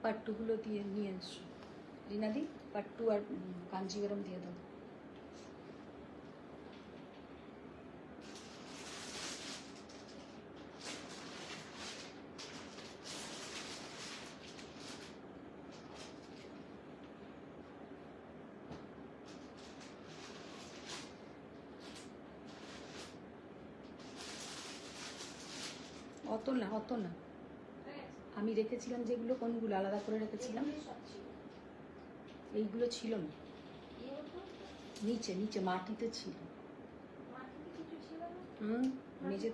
পাট্টুগুলো দিয়ে নিয়ে এসো রিনাদি, পাট্টু আর কাঞ্জিগরম দিয়ে দাও। অত না, অত না, আমি রেখেছিলাম যেগুলো, কোনগুলো আলাদা করে রেখেছিলাম, এইগুলো ছিল না, নিচে নিচে মাটিতে ছিল। মেঝে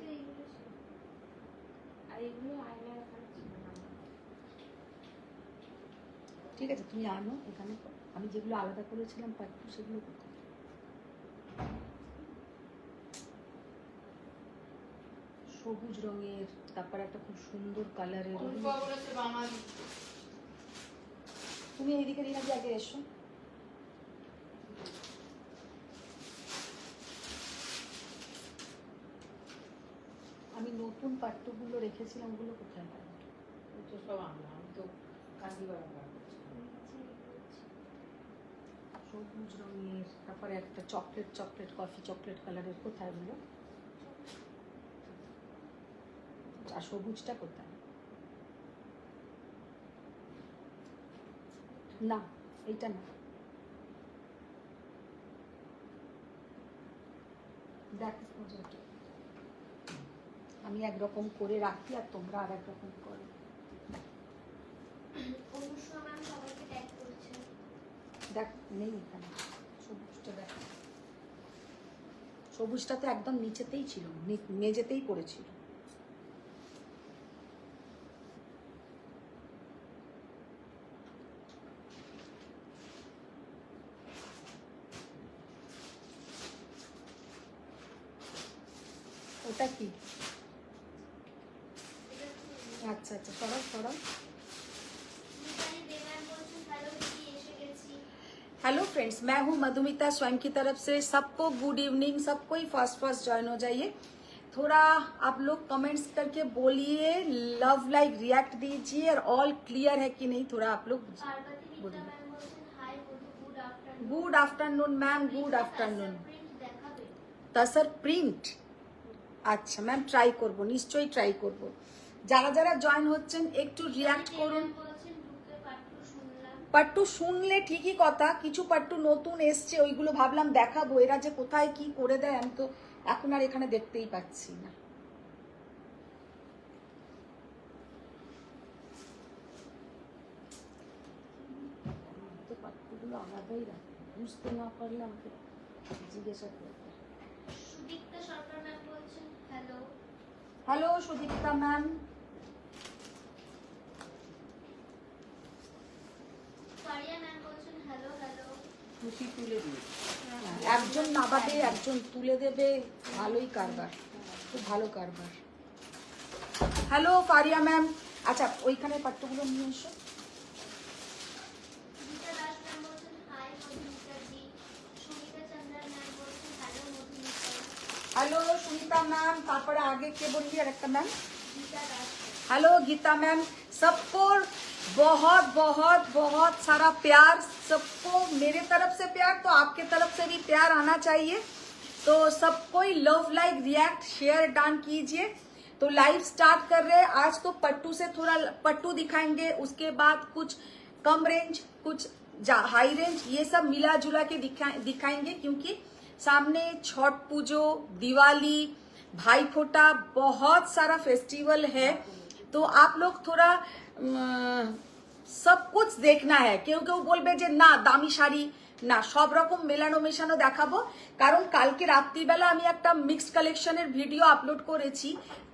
ঠিক আছে, তুমি আনো এখানে। আমি যেগুলো আলাদা করেছিলাম পাট্টু, সেগুলো কোথায়? সবুজ রঙের, তারপর একটা খুব সুন্দর কালারের। তুমি এইদিকে রিনাদি আগে এসো। আমি নতুন পাট্টুগুলো রেখেছিলাম, ওগুলো কোথায়? সব আনলাম, আমি তো কাঞ্জিগরম সবুজ রঙের, তারপরে একটা চকলেট চকলেট কফি চকলেট কালারের, কোথায় গুলো? আর সবুজটা কোথায়? না, এইটা না, দেখো আমি একরকম করে রাখি আর তোমরা আর একরকম করো। দেখ নেই এখানে সবুজটা, দেখ সবুজটা তো একদম নিচেতেই ছিল, মেঝেতেই পড়েছিল। ওটা কি? अच्छा अच्छा सौरभ सौरभ हेलो फ्रेंड्स, मैं हूँ मधुमिता स्वयं की तरफ से सबको गुड इवनिंग। सबको ही फर्स्ट ज्वाइन हो जाइए। थोड़ा आप लोग कमेंट्स करके बोलिए, लव लाइक रिएक्ट दीजिए और ऑल क्लियर है कि नहीं, थोड़ा आप लोग good afternoon ma'am, good afternoon. Tussar print अच्छा मैम ट्राई करब, निश्चय ट्राई करब। যারা যারা জয়েন হচ্ছেন একটু রিঅ্যাক্ট করুন। পাট্টু শুনলে ঠিকই কথা, কিছু পাট্টু নতুন এসছে, ওইগুলো ভাবলাম দেখাবো, এরা যে কোথায় কি করে দেয় আমি তো এখন আর এখানে দেখতেই পাচ্ছি না। তো পাট্টুগুলো আলাদাই রাখে, বুঝতে না পারলে আমাকে জিজ্ঞাসা করতে। সুদীপ্তা সরকার ম্যাম বলছেন হ্যালো। Hello Sudipta ma'am. খুশি তুলে দিয়ে একজন না বাদে একজন তুলে দেবে, ভালোই কারবার, খুব ভালো কারবার। Hello Faria ma'am. আচ্ছা ওইখানে পাট্টুগুলো নিয়ে এসো। হ্যালো সুনিতা ম্যাম, তারপরে আগে কে বললি আর একটা ম্যাম? Hello Gita ma'am. सबको बहुत बहुत बहुत सारा प्यार, सबको मेरे तरफ से प्यार, तो आपके तरफ से भी प्यार आना चाहिए। तो सबको ही love like react share done कीजिए। तो लाइव स्टार्ट कर रहे हैं। आज तो पट्टू से थोड़ा पट्टू दिखाएंगे, उसके बाद कुछ कम रेंज, कुछ हाई रेंज, ये सब मिला जुला के दिखाएंगे, क्योंकि सामने छठ पूजो, दिवाली, भाई फोटा, बहुत सारा फेस्टिवल है। तो आप लोग थोड़ा सब कुछ देखना है। কেউ কেউ বলবে যে না দামি শাড়ি না, সব রকম মেলানো মেশানো দেখাবো, কারণ কালকে রাত্রিবেলা আমি একটা মিক্সড কালেকশনের ভিডিও আপলোড করেছি,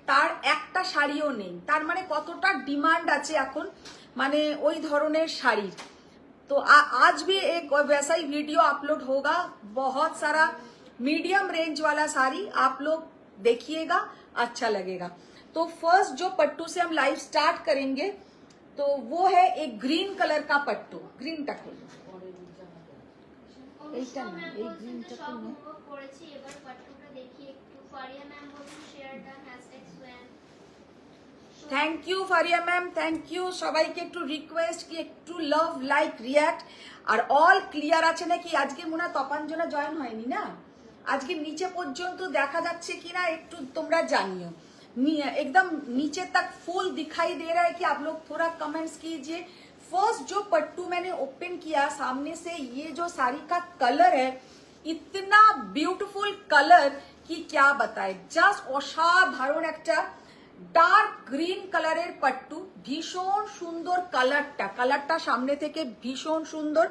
তার একটা শাড়িও নেই। তার মানে কতটা ডিমান্ড আছে এখন মানে ওই ধরনের শাড়ির। तो आज भी एक वैसा ही वीडियो अपलोड होगा, बहुत सारा मीडियम रेंज वाला साड़ी आप लोग देखिएगा, अच्छा लगेगा। तो फर्स्ट जो पट्टू से हम लाइव स्टार्ट करेंगे तो वो है एक ग्रीन कलर का पट्टू। ग्रीन टा खोलो, এইটা না, এই গ্রিনটা কোন করেছি। এবার পট্টুটা দেখি একটু। ফারিয়া ম্যাম বলছেন শেয়ার ডান #সোয়ান। Thank you Faria ma'am, thank you. সবাইকে একটু রিকোয়েস্ট কি একটু লাভ, লাইক, রিয়াক্ট। আর অল ক্লিয়ার আছে নাকি? আজকে মনে হয় তপাঞ্জনা জয়েন হয়নি না, আজকে নিচে পর্যন্ত দেখা যাচ্ছে কিনা একটু তোমরা জানিও। एकदम नीचे तक फुल दिखाई दे रहा है कि आप लोग थोड़ा कमेंट्स कीजिए। फर्स्ट जो पट्टू मैंने ओपन किया सामने से, ये जो साड़ी का कलर है इतना ब्यूटीफुल कलर कि क्या बताए, জাস্ট অসাধারণ একটা ডার্ক গ্রিন কালারের পট্টু, ভীষণ সুন্দর কালারটা সামনে থেকে ভীষণ সুন্দর,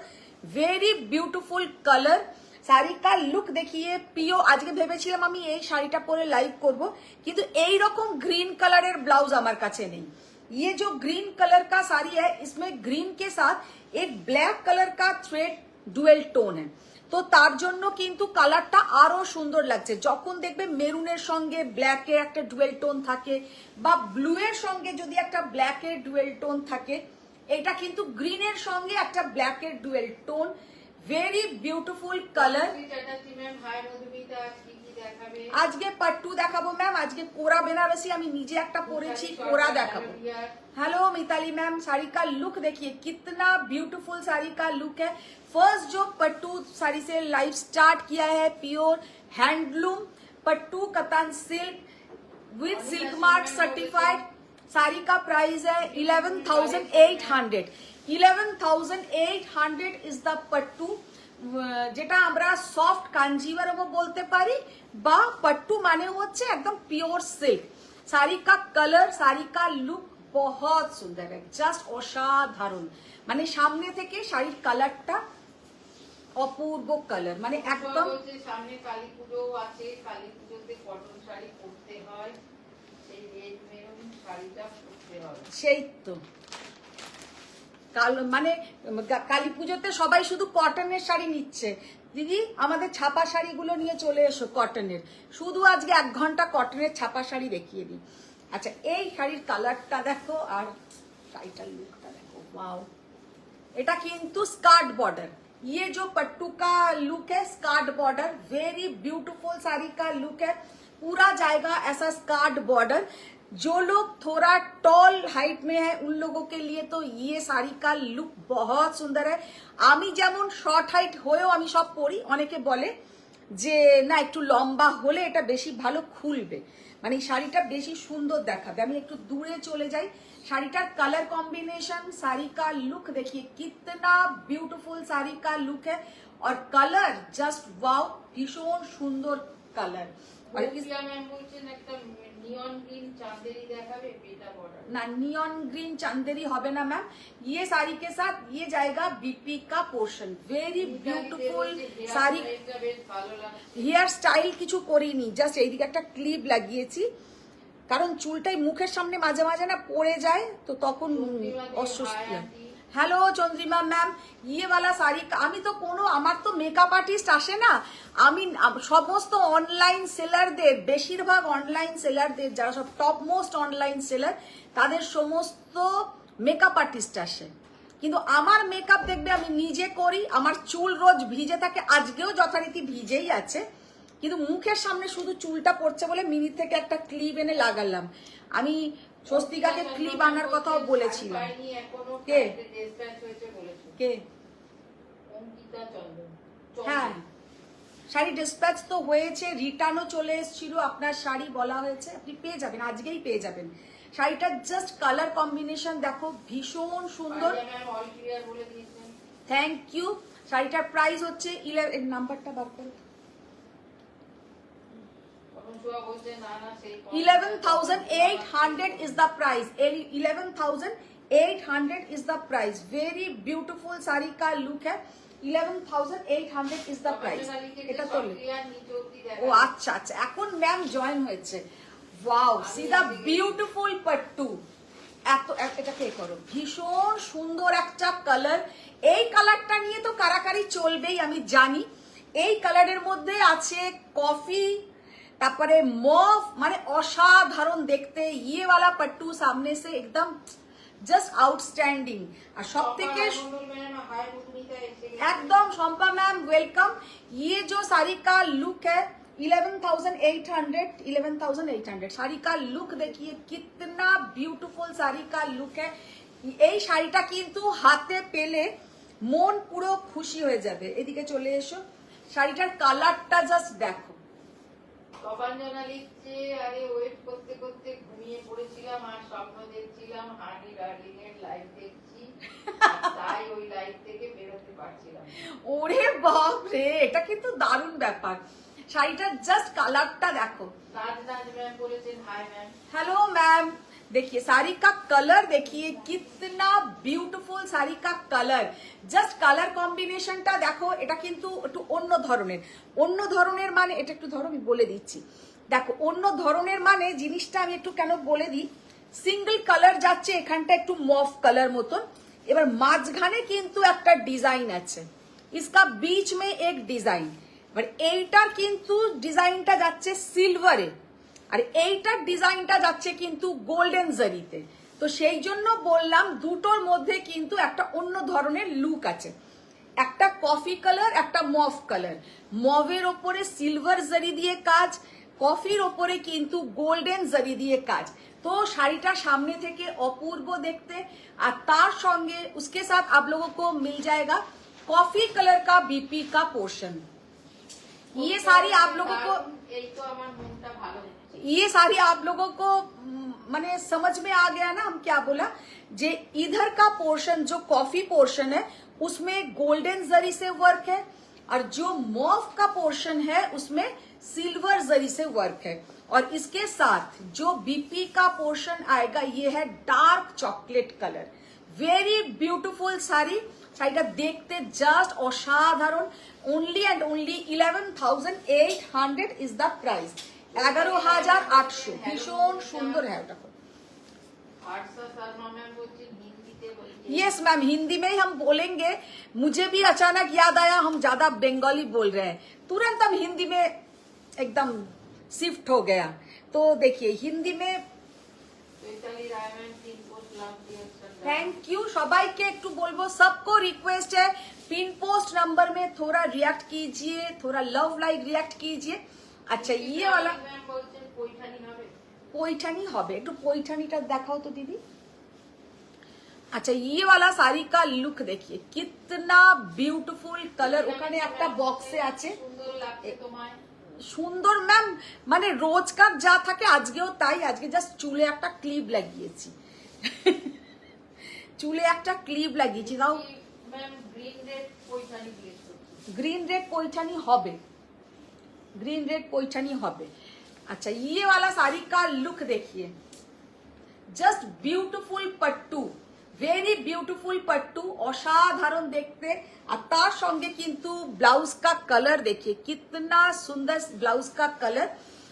ভেরি বিউটিফুল কালার। শাড়ি কা লুক দেখিয়ে পিও। আজকে ভেবেছিলাম আমি এই শাড়িটা পরে লাইভ করব, কিন্তু এই রকম গ্রিন কালারের ব্লাউজ আমার কাছে নেই। ये जो ग्रीन कलर का साड़ी है इसमें ग्रीन के साथ एक ब्लैक कलर का थ्रेड डुएल टोन है, তো তার জন্য কিন্তু কালারটা আরো সুন্দর লাগছে। যখন দেখবে মেরুনের সঙ্গে ব্ল্যাকের একটা ডুয়েল টোন থাকে বা ব্লু এর সঙ্গে যদি একটা ব্ল্যাকের ডুয়েল টোন থাকে, এটা কিন্তু গ্রিনের সঙ্গে একটা ব্ল্যাকের dual tone, very beautiful colour. আজকে পট্টু দেখাবো ম্যাম, আজকে কোরা বেনারসি আমি নিজে একটা পরেছি, কোরা দেখাবো। हेलो मिताली मैम, साड़ी का लुक देखिए कितना ब्यूटीफुल साड़ी का लुक है। फर्स्ट जो पट्टू साड़ी से लाइव स्टार्ट किया है, pure handloom pattu katan silk with silk mark certified. Sari का प्राइस है 11,800। 11,800 इज द पट्टू, যেটা আমরা সফট কাঞ্জিভারমও বলতে পারি, বা পট্টু মানে হচ্ছে একদম পিওর সিল্ক। শাড়ি কা কালার, শাড়ি কা লুক বহুত সুন্দর, জাস্ট অসাধারণ। মানে সামনে থেকে শাড়ির কালারটা অপূর্ব কালার, মানে একদম। সামনে কালী পুজো আছে, কালী পুজোতে কটন শাড়ি পরতে হয়, সেই রেড মেরুন শাড়িটা পরতে হয়। সেই তো মানে কালী পুজোতে সবাই শুধু কটনের শাড়ি নিচ্ছে। দিদি আমাদের ছাপা শাড়িগুলো নিয়ে চলে এসো কটনের, শুধু আজকে 1 ঘন্টা কটনের ছাপা শাড়ি দেখিয়ে দিই। আচ্ছা, এই শাড়ির কালারটা দেখো আর শাড়িটার লুকটা দেখো, ওয়াও। এটা কিন্তু স্কার্ট বর্ডার, ये जो पट्टू का लुक है skirt border, very beautiful sari का लुक है, पूरा जाएगा ऐसा स्कार्ट बॉर्डर। जो लोग थोड़ा टॉल हाइट में है उन लोगों के लिए तो ये साड़ी का लुक बहुत सुंदर है। আমি যেমন শর্ট হাইট হয়েও আমি সব পরি, অনেকে বলে যে না একটু লম্বা হলে এটা বেশি ভালো খুলবে, মানে শাড়িটা বেশি সুন্দর দেখাবে। আমি একটু দূরে চলে যাই। শাড়িটার কালার কম্বিনেशन, শাড়ি का लुक देखिए कितना ब्यूटीफुल শাড়ি का लुक है, और कलर जस्ट वाओ, भीषण সুন্দর কালার। আর ম্যাম বলছেন একটা নিয়ন গ্রিন চাঁদেরি দেখাবে, পেটা বর্ডার ना नियॉन ग्रीन चंदेरी হবে না ম্যাম। ये साड़ी के साथ ये जाएगा बीपी का portion, very beautiful sari. Hairstyle কিছু করিনি, জাস্ট এইদিকে একটা ক্লিপ লাগিয়েছি, কারণ চুলটাই মুখের সামনে মাঝে মাঝে না পড়ে যায়, তো তখন অস্বস্তি হয়। হ্যালো চন্দ্রিমা ম্যাম, ইয়ে वाला শাড়ি আমি তো কোনো, আমার তো মেকআপ আর্টিস্ট আসে না, আমি সমস্ত অনলাইন সেলারদের, বেশিরভাগ অনলাইন সেলারদের যারা সব টপ মোস্ট অনলাইন সেলার, তাদের সমস্ত মেকআপ আর্টিস্ট আসে, কিন্তু আমার মেকআপ দেখবে আমি নিজে করি। আমার চুল রোজ ভিজে থাকে, আজকেও যথারীতি ভিজেই আছে, কিন্তু মুখের সামনে শুধু চুলটা পড়ছে বলে মিনি থেকে একটা ক্লিপ এনে লাগালাম। আমি স্বস্তিকাকে ক্লিপ আনার কথাও বলেছিলাম। কে কে? হ্যাঁ, শাড়ি ডিসপ্যাচ তো হয়েছে, রিটার্নও চলে এসেছিল। আপনার শাড়ি বলা হয়েছে, আপনি পেয়ে যাবেন, আজকেই পেয়ে যাবেন। শাড়িটার জাস্ট কালার কম্বিনেশন দেখো, ভীষণ সুন্দর। Thank you. শাড়িটার প্রাইস হচ্ছে 11, নাম্বারটা বার করো, 11,800 is the price। 11,800 is the price। Very beautiful sari का लुक है। 11,800 is the price। এটা তো ও আচ্ছা আচ্ছা, এখন ম্যাম জয়েন হয়েছে। ওয়াও, সি দা বিউটিফুল পট্টু। এত এটা কে করো, ভীষণ সুন্দর একটা কালার। এই কালারটা নিয়ে তো কারাকারি চলবেই আমি জানি। এই কালারের মধ্যে আছে কফি, তারপরে মফ, মানে অসাধারণ দেখতে। ইয়ে वाला पट्टू सामने से एकदम जस्ट आउटस्टैंडिंग। আর সবথেকে একদম শম্পা ম্যাম ওয়েলকাম। ये जो साड़ी का लुक है 11,800 শাড়ি का लुक देखिए कितना ब्यूटीफुल শাড়ি का लुक है। এই শাড়িটা কিন্তু হাতে পেলে মন পুরো খুশি হয়ে যাবে। এদিকে চলে এসো, শাড়িটার কালারটা জাস্ট দেখো। প্রবাঞ্জনা লিখছে, আরে ওয়েট করতে করতে ঘুমিয়ে পড়েছিলাম আর স্বপ্ন দেখছিলাম হানি ডার্লিং এর লাইভ দেখছি, আর তাই ওই লাইভ থেকে বেরোতে পারছিলাম না। ওরে বাপ রে, এটা কিন্তু দারুণ ব্যাপার। শাড়িটার জাস্ট কালারটা দেখো। নাজ ম্যাম বলেছেন হাই ম্যাম। हेलो मैम, देखिए साड़ी का कलर देखिए कितना ब्यूटीफुल শাড়ি का कलर, জাস্ট কালার কম্বিনেশনটা দেখো। এটা কিন্তু একটু অন্য ধরনের মানে এটা একটু ধরো আমি বলে দিচ্ছি। দেখো অন্য ধরনের মানে জিনিসটা আমি একটু কেন বলে দিই, সিঙ্গেল কালার যাচ্ছে এখানটা একটু মফ কালার মতন, এবার মাঝখানে কিন্তু একটা ডিজাইন আছে, इसका बीच में एक डिजाइन, এবার এইটার কিন্তু ডিজাইনটা যাচ্ছে সিলভারে আর এইটার ডিজাইনটা যাচ্ছে কিন্তু গোল্ডেন জারিতে। তো সেই জন্য বললাম দুটোর মধ্যে কিন্তু একটা অন্য ধরনের লুক আছে, একটা কফি কালার একটা মভ কালার, মভের ওপরে সিলভার জারি দিয়ে কাজ, কফির ওপরে কিন্তু গোল্ডেন জারি দিয়ে কাজ। তো শাড়িটা সামনে থেকে অপূর্ব দেখতে, আর তার সঙ্গে उसके साथ आप लोगों को मिल जाएगा कॉफी कलर का बीपी का पोर्शन। ये सारी आप लोगों को এই তো আমার মনটা ভালো হচ্ছে। ये सारी आप लोगों को माने समझ में आ गया ना हम क्या बोला, जे इधर का पोर्शन जो कॉफी पोर्शन है उसमें गोल्डन जरी से वर्क है और जो मॉव का पोर्शन है उसमें सिल्वर जरी से वर्क है, और इसके साथ जो बीपी का पोर्शन आएगा ये है dark chocolate colour. Very beautiful sari, শাড়িটা দেখতে জাস্ট অসাধারণ। Only and only 11,800 is the price, 11,800। ভীষণ সুন্দর। হ্যাঁ ওটা আরশা শর্মা ম্যাম বলছেন হিন্দিতে বলছেন। यस मैम, हिंदी में ही हम बोलेंगे। मुझे भी अचानक याद आया हम ज्यादा बंगाली बोल रहे हैं, तुरंत हम हिंदी में एकदम शिफ्ट हो गया। तो देखिए हिंदी में চৈতালি রায় ম্যাম 3 পোস্ট লাভ দিয়েছেন। Thank you. সবাইকে একটু বলবো, सबको रिक्वेस्ट है पिन पोस्ट नंबर में थोड़ा रिएक्ट कीजिए, थोड़ा लव लाइक रिएक्ट कीजिए। अच्छा ये वाला ম্যাম বলছেন পৈঠানি হবে। পৈঠানি হবে, একটু পৈঠানিটা দেখাও তো দিদি। अच्छा ये वाला साड़ी का लुक देखिए कितना ब्यूटीफुल कलर, ওখানে একটা বক্সে আছে। সুন্দর লাগছে তোমায়। সুন্দর ম্যাম, মানে রোজকার যা থাকে আজকেও তাই। আজকে জাস্ট চুলে একটা ক্লিপ লাগিয়েছি, চুলে একটা ক্লিপ লাগিয়েছি। তাও ম্যাম গ্রিন রেড পৈঠানি দিয়েছো। ग्रीन रेड पैठानी হবে, ग्रीन रेड पैठानी হবে। अच्छा ये वाला साड़ी का लुक देखिए, जस्ट ब्यूटीफुल पट्टू, वेरी ब्यूटीफुल पट्टू, অসাধারণ দেখতে। আর তার সঙ্গে কিন্তু ब्लाउज का कलर देखिए कितना सुंदर ब्लाउज का कलर।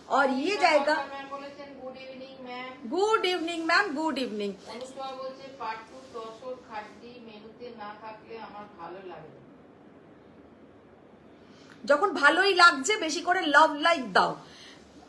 और ये जाएगा। ম্যাম বলেছেন good evening ma'am. Good evening ma'am, good evening. Anushka বলছে পাট্টু তসর খাড্ডি মেনুতে না থাকলে আমার ভালো লাগে না। যখন ভালোই লাগছে বেশি করে लव लाइक দাও।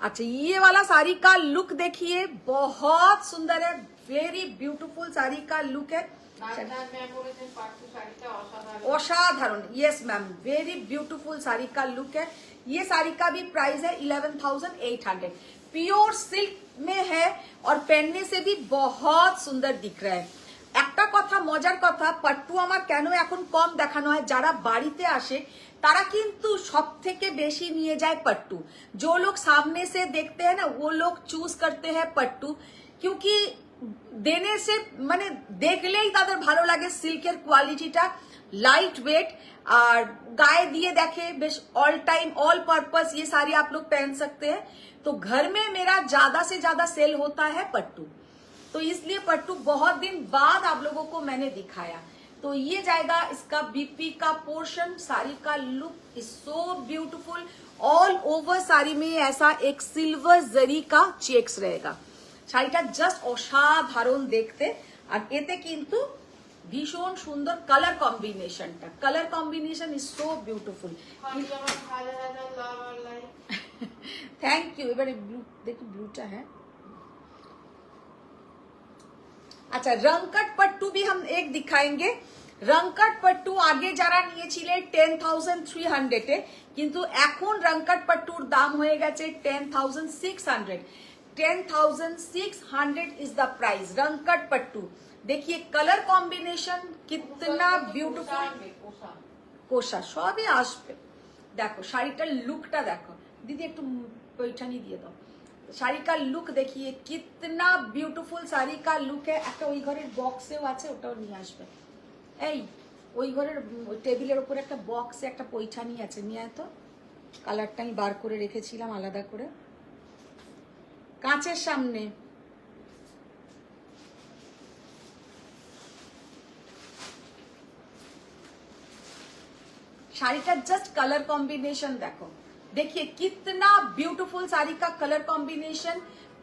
अच्छा ये वाला साड़ी का लुक देखिए बहुत सुंदर है, वेरी ब्यूटीफुल साड़ी का लुक है। নাজনাথ ম্যাম বলেছেন পাট্টু শাড়িটা অসাধারণ। অসাধারণ, yes ma'am, very beautiful sari का लुक है। ये साड़ी का भी प्राइस है 11,800, प्योर सिल्क में है और पहनने से भी बहुत सुंदर दिख रहा है। একটা কথা, মজার কথা, পাট্টু আমার কেন এখন কম দেখানো হয়, যারা বাড়িতে আসে তারা কিন্তু সব থেকে বেশি নিয়ে যায় पट्टू। जो लोग सामने से देखते हैं ना वो लोग चूज करते हैं पट्टू, क्योंकि देने से माने देखलेই তাদের ভালো লাগে। সিল্কের কোয়ালিটিটা लाइट वेट और गाয়ে দিয়ে দেখে বেশ ऑल टाइम ऑल पर्पस ये साड़ी आप लोग पहन सकते हैं। तो घर में मेरा ज्यादा से ज्यादा सेल होता है पट्टू, तो इसलिए पट्टू बहुत दिन बाद आप लोगों को मैंने दिखाया। तो ये जाएगा इसका बीपी का पोर्शन। साड़ी का look is so beautiful, all over sari में ऐसा एक सिल्वर जरी का चेक्स रहेगा। শাড়িটা জাস্ট অসাধারণ দেখতে, আর এতে কিন্তু ভীষণ সুন্দর কালার কম্বিনেশনটা, colour combination is so beautiful. Thank you. এবারে ব্লু দেখি, ব্লूটা है। अच्छा रंगकट पट्टू भी हम एक दिखाएंगे। রংকাট পাট্টু আগে যারা নিয়েছিলেন 10,300 এ, কিন্তু এখন রংকাট পাট্টুর দাম হয়ে গেছে 10,600। 10,600 इज द प्राइस रंगकट पट्टू। देखिए कलर कॉम्बिनेशन कितना ब्यूटीफुल। কোষা সবই আসবে। দেখো শাড়িটার লুকটা দেখো দিদি, একটু पैठानी দিয়ে দাও। শাড়ি का लुक देखिए कितना ब्यूटीफुल শাড়ি का लुक है। একটা ওই ঘরের বক্সেও আছে, ওটাও নিয়ে আসবে। এই ওই ঘরের টেবিলের উপরে একটা বক্সে একটা পৈঠানি আছে, নিয়ে আয় তো। কালারটা আমি বার করে রেখেছিলাম আলাদা করে কাঁচের সামনে। साड़ी का जस्ट कलर कॉम्बिनेशन देखो, देखिए कितना ब्यूटीफुल साड़ी का colour combination.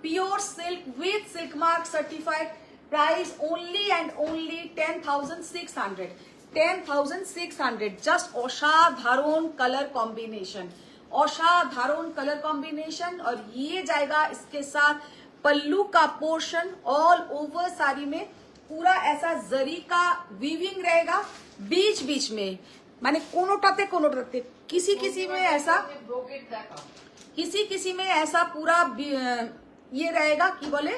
Pure silk with silk mark certified. Price only and only 10,600। 10,600 just असाधारण कलर कॉम्बिनेशन, असाधारण कलर कॉम्बिनेशन। और ये जाएगा इसके साथ पल्लू का पोर्शन ऑल ओवर साड़ी में पूरा ऐसा जरी का वीविंग रहेगा बीच बीच में, माने कोनोटाते कोनोटाते किसी किसी में ऐसा, किसी किसी में ऐसा पूरा ये रहेगा কি বলে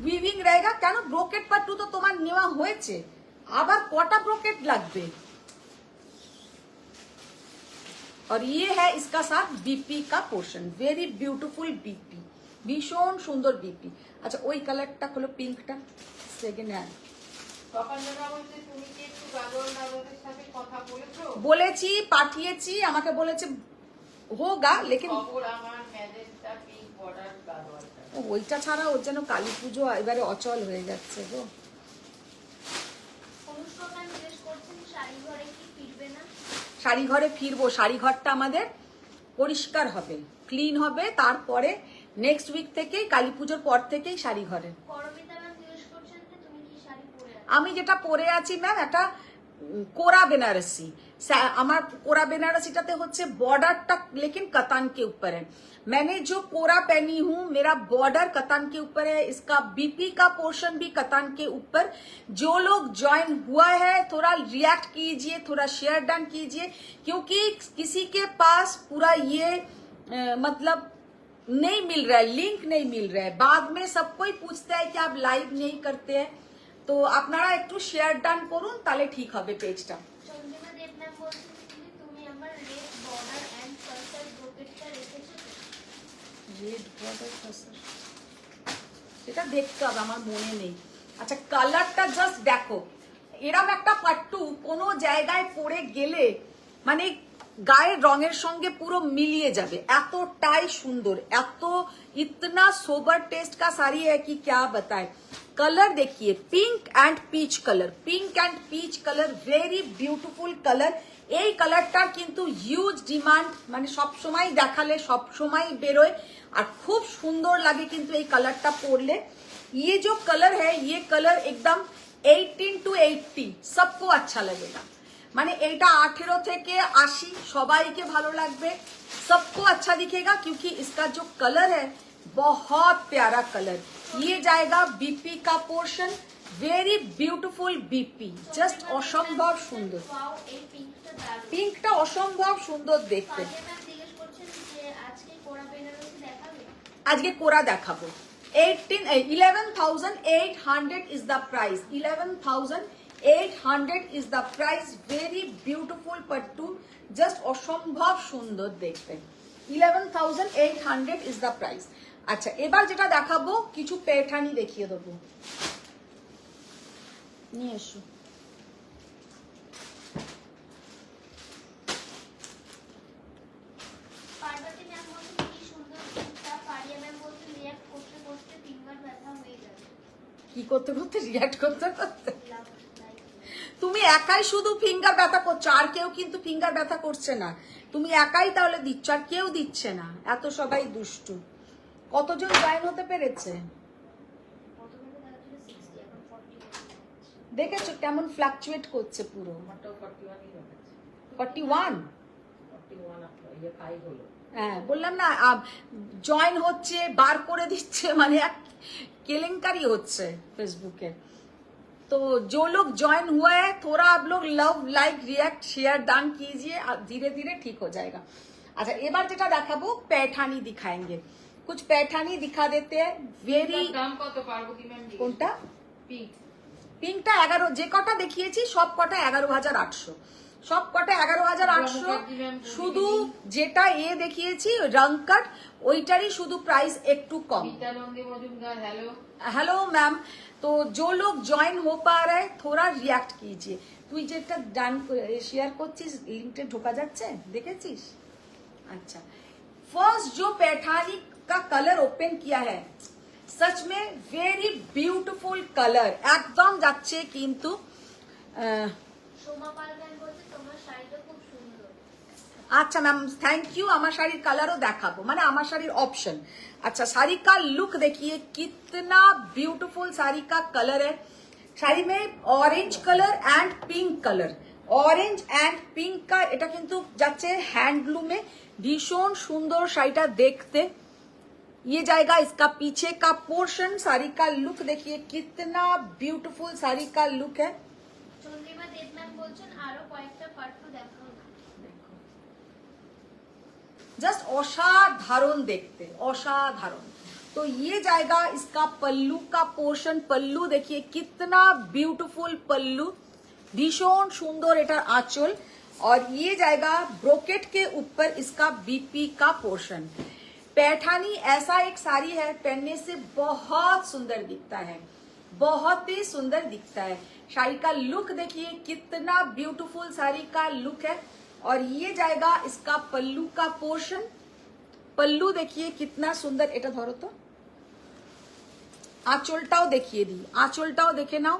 উইভিং रहेगा। কেন ব্রোকেট পাট্টু তো তোমার নেওয়া হয়েছে, আবার কটা ব্রোকেট লাগবে। और ये है इसका साथ बीपी का पोर्शन, वेरी ब्यूटीफुल बीपी, ভীষণ সুন্দর बीपी। আচ্ছা ওই কালারটা হলো পিঙ্কটা সেকেন্ড হ্যান্ড। বলেছি পাঠিয়েছি, আমাকে বলেছে হোগা লেকিন ওইটা ছাড়া ওর যেন কালী পুজো এবারে অচল হয়ে যাচ্ছে গো। শাড়ি ঘরে ফিরবো, শাড়ি ঘরটা আমাদের পরিষ্কার হবে, ক্লিন হবে, তারপরে নেক্সট উইক থেকেই কালী পুজোর পর থেকেই শাড়ি ঘরে। আমি যেটা পরে আছি ম্যাম একটা कोरा बेनारसी। আমার कोरा बेनारसीটাতে হচ্ছে बॉर्डरটা लेकिन कतान के ऊपर है। मैंने जो कोरा पहनी हूँ मेरा बॉर्डर कतान के ऊपर है, इसका बीपी का पोर्शन भी कतान के ऊपर। जो लोग ज्वाइन हुआ है थोड़ा रिएक्ट कीजिए, थोड़ा शेयर डन कीजिए, क्योंकि किसी के पास पूरा ये मतलब नहीं मिल रहा है, लिंक नहीं मिल रहा है। बाद में सब कोई पूछता है कि आप लाइव नहीं करते हैं, तो আপনারা একটু শেয়ার ডান করুন, তাহলে ঠিক হবে পেজটা। চন্দ্রিমা দেবনাথ বলছেন তুমি আমার রেড বর্ডার এন্ড কার্সার ব্রোকেটটা রেখেছো তো? রেড বর্ডার কার্সার এটা দেখতে হবে, আমার মনে নেই। আচ্ছা কালারটা জাস্ট দেখো, এরকম একটা পাট্টু কোনো জায়গায় পরে গেলে মানে গায়ের রঙের সঙ্গে পুরো মিলিয়ে যাবে, এতটাই সুন্দর, এত इतना सोबर टेस्ट का साड़ी है कि क्या बताए। कलर देखिए pink and peach colour, pink and peach colour very beautiful colour. এই কালারটার কিন্তু হিউজ ডিমান্ড, মানে সব সময় দেখালে সব সময় বেরোয় আর খুব সুন্দর লাগে কিন্তু এই কালারটা পরলে। ये जो कलर है ये कलर एकदम 18 to 80 सबको अच्छा लगेगा, মানে এইটা 18 থেকে 80 সবাইকে ভালো লাগবে, सबको अच्छा दिखेगा क्योंकि इसका जो कलर है बहुत प्यारा कलर। ये जाएगा बीपी का portion, very beautiful BP, just असम्भव सुंदर। পিঙ্কটা অসম্ভব সুন্দর দেখতে। আজকে কোরা দেখাবো। 11,800 is the price, 11,800 is the price, very beautiful pattu, just অসম্ভব সুন্দর দেখতে। 11,800 is the price। আচ্ছা এবার যেটা দেখাবো কিছু পেঠানি দেখিয়ে দেবো, নিয়ে এসো। কি করতে করতে রিঅ্যাক্ট করতে করতে তুমি একাই শুধু ফিঙ্গার ব্যথা করছো, আর কেউ কিন্তু ফিঙ্গার ব্যথা করছে না, তুমি একাই তাহলে দিচ্ছ, আর কেউ দিচ্ছে না। এত সবাই দুষ্টু। কতজন জয়েন হতে পেরেছে দেখেছো কেমন ফ্লাকচুয়েট করছে পুরো। 41 হ্যাঁ বললাম না, জয়েন হচ্ছে বার করে দিচ্ছে, মানে এক কেলেঙ্কারি হচ্ছে ফেসবুকে। তো तो जो लोग ज्वाइन हुआ है थोड़ा आप लोग love like react share done कीजिए, धीरे धीरे ठीक हो जाएगा। अच्छा एबार जेटा देखाबो पैठानी दिखाएंगे, कुछ पैठानी दिखा देते हैं। वेरी দাম কত পার্বতী ম্যাম? কোনটা? পিঙ্ক। পিঙ্কটা 11, যে কটা দেখিয়েছি সব কটা 11,800, সব কটা 11,800। শুধু যেটা এ দেখিয়েছি রংকট ওইটারই শুধু প্রাইস একটু কম। বিদ্যানন্দী মজুমদার হ্যালো। हेलो मैम, तो जो लोग ज्वाइन हो पा रहे हैं थोड़ा रिएक्ट कीजिए। তুই যেটা ডান শেয়ার করছিস লিংকটা ঢোকা যাচ্ছে, দেখেছিস? अच्छा फर्स्ट जो पैठानी का कलर ओपन किया है सच में वेरी ब्यूटीफुल कलर एकदम যাচ্ছে কিন্তু সোমা পাল ম্যাম বলছে তোমার শাড়িটা খুব সুন্দর। अच्छा मैम थैंक यू। আমার শাড়ির কালারও দেখাবো, মানে আমার শাড়ির অপশন। अच्छा साड़ी का लुक देखिए कितना ब्यूटीफुल साड़ी का कलर है। শাড়ি में orange colour and pink colour, orange and pink का এটা কিন্তু যাচ্ছে হ্যান্ডলুমে, ভীষণ সুন্দর শাড়িটা দেখতে। ये जाएगा इसका पीछे का पोर्शन। साड़ी का लुक देखिए कितना ब्यूटीफुल साड़ी का लुक है। চন্দ্রিমা দেব ম্যাম বলছেন আরো কয়েকটা পার্ট দেখাও না। जस्ट असाधारण देखते, असाधारण। तो ये जाएगा इसका पल्लू का पोर्शन। पल्लू देखिए कितना ब्यूटीफुल पल्लू, भीषण सुंदर एटार आंचल। और ये जाएगा ब्रोकेट के ऊपर इसका बीपी का पोर्शन। पैठानी ऐसा एक साड़ी है पहनने से बहुत सुंदर दिखता है, बहुत ही सुंदर दिखता है। साड़ी का लुक देखिए कितना ब्यूटीफुल साड़ी का लुक है। और ये जाएगा इसका पल्लू का पोर्शन। पल्लू देखिए कितना सुंदर, এটা ধরো তো, আঁচলটাও দেখিয়ে দিই, আঁচলটাও দেখে নাও।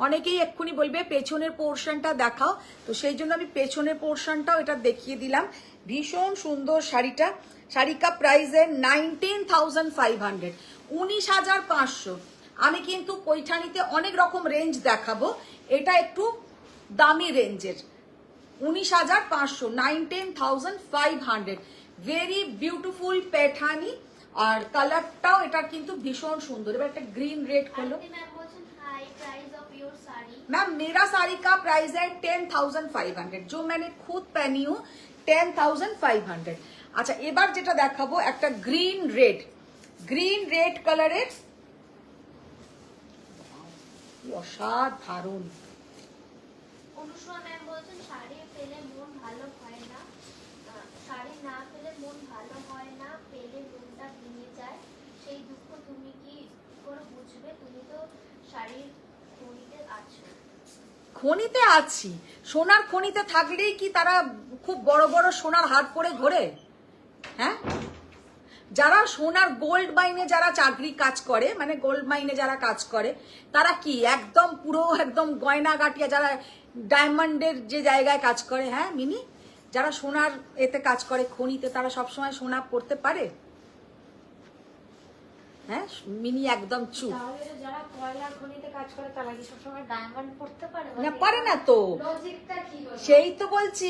অনেকেই এক্ষুনি বলবে পেছনের পোর্শনটা দেখাও, তো সেই জন্য আমি পেছনের পোর্শনটাও এটা দেখিয়ে দিলাম। ভীষণ সুন্দর শাড়িটা। শাড়ি কা প্রাইস है 19,500, 19,500। আমি কিন্তু পৈঠানিতে অনেক রকম রেঞ্জ দেখাবো, এটা একটু দামি রেঞ্জের। 19,500, 19,500 ভেরি বিউটিফুল पैठानी। আর কালারটাও এটা কিন্তু ভীষণ সুন্দর। এবার একটা গ্রিন রেড হলো। আরতি ম্যাম বলছেন high price of your sari. Ma'am मेरा साड़ी का प्राइस है 10,500, जो मैंने खुद पहनी हूँ 10,500। अच्छा এবার যেটা দেখাবো একটা গ্রিন রেড, গ্রিন রেড কালারের, অসাধারণ। অনুষ্মা ম্যাম বলছেন শাড়ি পেলে মন ভালো হয় না, শাড়ি না পেলে মন ভালো হয় না, পেলে মনটা ভেঙে যায়, সেই দুঃখ তুমি কি করে বুঝবে? তুমি তো শাড়ির খনিতে আছো। খনিতে আছি, সোনার খনিতে থাকলেই কি তারা খুব বড় বড় সোনার হার পরে ঘোরে? হ্যাঁ, যারা সোনার গোল্ড মাইনে যারা চাকরি কাজ করে, মানে গোল্ড মাইনে যারা কাজ করে তারা কি একদম পুরো একদম গয়না গাটিয়া, যারা ডায়মন্ডের যে জায়গায় কাজ করে, হ্যাঁ মিনি, যারা সোনার এতে কাজ করে খনিতে, তারা সবসময় সোনা পড়তে পারে? হ্যাঁ মিনি একদম চুপ। তাহলে যারা কয়লার খনিতে কাজ করে তারা কি সবসময় ডায়মন্ড পড়তে পারে? না পারে না তো, লজিকটা কি হলো? সেই তো বলছি।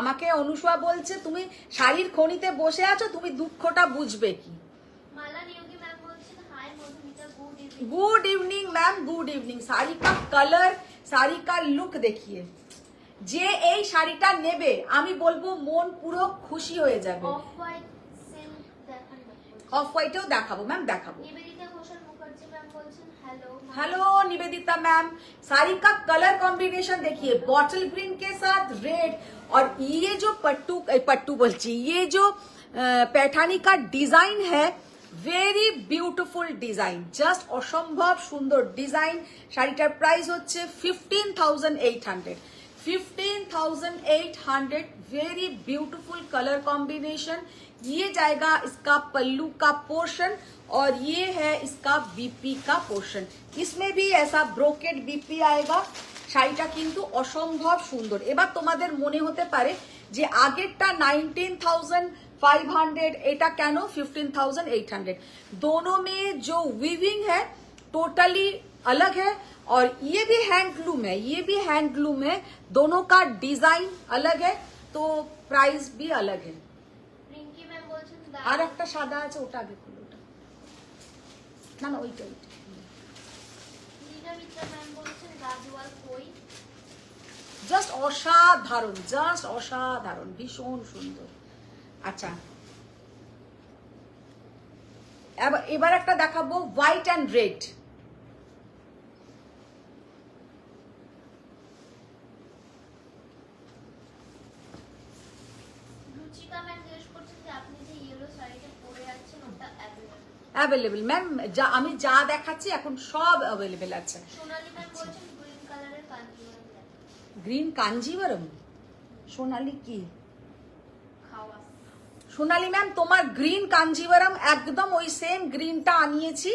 আমাকে অনুষ্কা বলছে তুমি শাড়ির খনিতে বসে আছো, তুমি দুঃখটা বুঝবে কি? মালা নিয়োগী ম্যাম বলছেন hi Madhumita, good evening. Good evening ma'am, good evening. Sari का कलर, শাড়ি का लुक देखिए। যে এই শাড়িটা নেবে আমি বলবো মন পুরো খুশি হয়ে যাবে। অফ হোয়াইট সিল্ক দেখান ম্যাম। অফ হোয়াইটেও দেখাবো ম্যাম, দেখাবো। নিবেদিতা ঘোষাল মুখার্জি ম্যাম বলছেন hello. Hello Nivedita ma'am, sari का कलर कॉम्बिनेशन देखिए, बॉटल ग्रीन के साथ रेड। और ये जो पट्टू बोलची, ये जो पैठानी का डिजाइन है वेरी ब्यूटीफुल डिजाइन, जस्ट असम्भव सुंदर डिजाइन। শাড়িটার প্রাইস হচ্ছে 15,800, 15,800। Very beautiful colour combination. ये जाएगा इसका पल्लू का पोर्शन और ये है इसका बीपी का पोर्शन। इसमें भी ऐसा ब्रोकेट बीपी आएगा। শাড়িটা কিন্তু অসম্ভব সুন্দর। এবার তোমাদের মনে হতে পারে যে আগেরটা 19,500, এটা কেন 15,800? दोनों में जो वीविंग है टोटली अलग है और ये भी हैंडलूम है, ये भी हैंडलूम है। दोनों का डिजाइन अलग है तो प्राइस भी अलग है। রিঙ্কি ম্যাম বলছেন আর একটা সাদা আছে, ওটা আগে খুলো, ওটা না না ওইটা ওইটা। ইলিনা মিত্রা ম্যাম বলছেন গাজওয়াল কই। জাস্ট অসাধারণ, জাস্ট অসাধারণ, ভীষণ সুন্দর। আচ্ছা, এবার একটা দেখাবো white and red. Ruchika ma'am জিজ্ঞেস করছেন যে আপনি যে ইয়েলো শাড়িটা পরে আছেন ওটা অ্যাভেলেবল। অ্যাভেলেবেল ম্যাম, আমি যা দেখাচ্ছি এখন সব অ্যাভেলেবেল আছে। সোনালী ম্যাম বলছেন গ্রিন কালারের কাঞ্জিভারম। গ্রিন কাঞ্জিভারম, সোনালি কি? খাওয়া। সোনালি ম্যাম, তোমার গ্রিন কাঞ্জিভারম একদম ওই সেম গ্রিনটা আনিয়েছি,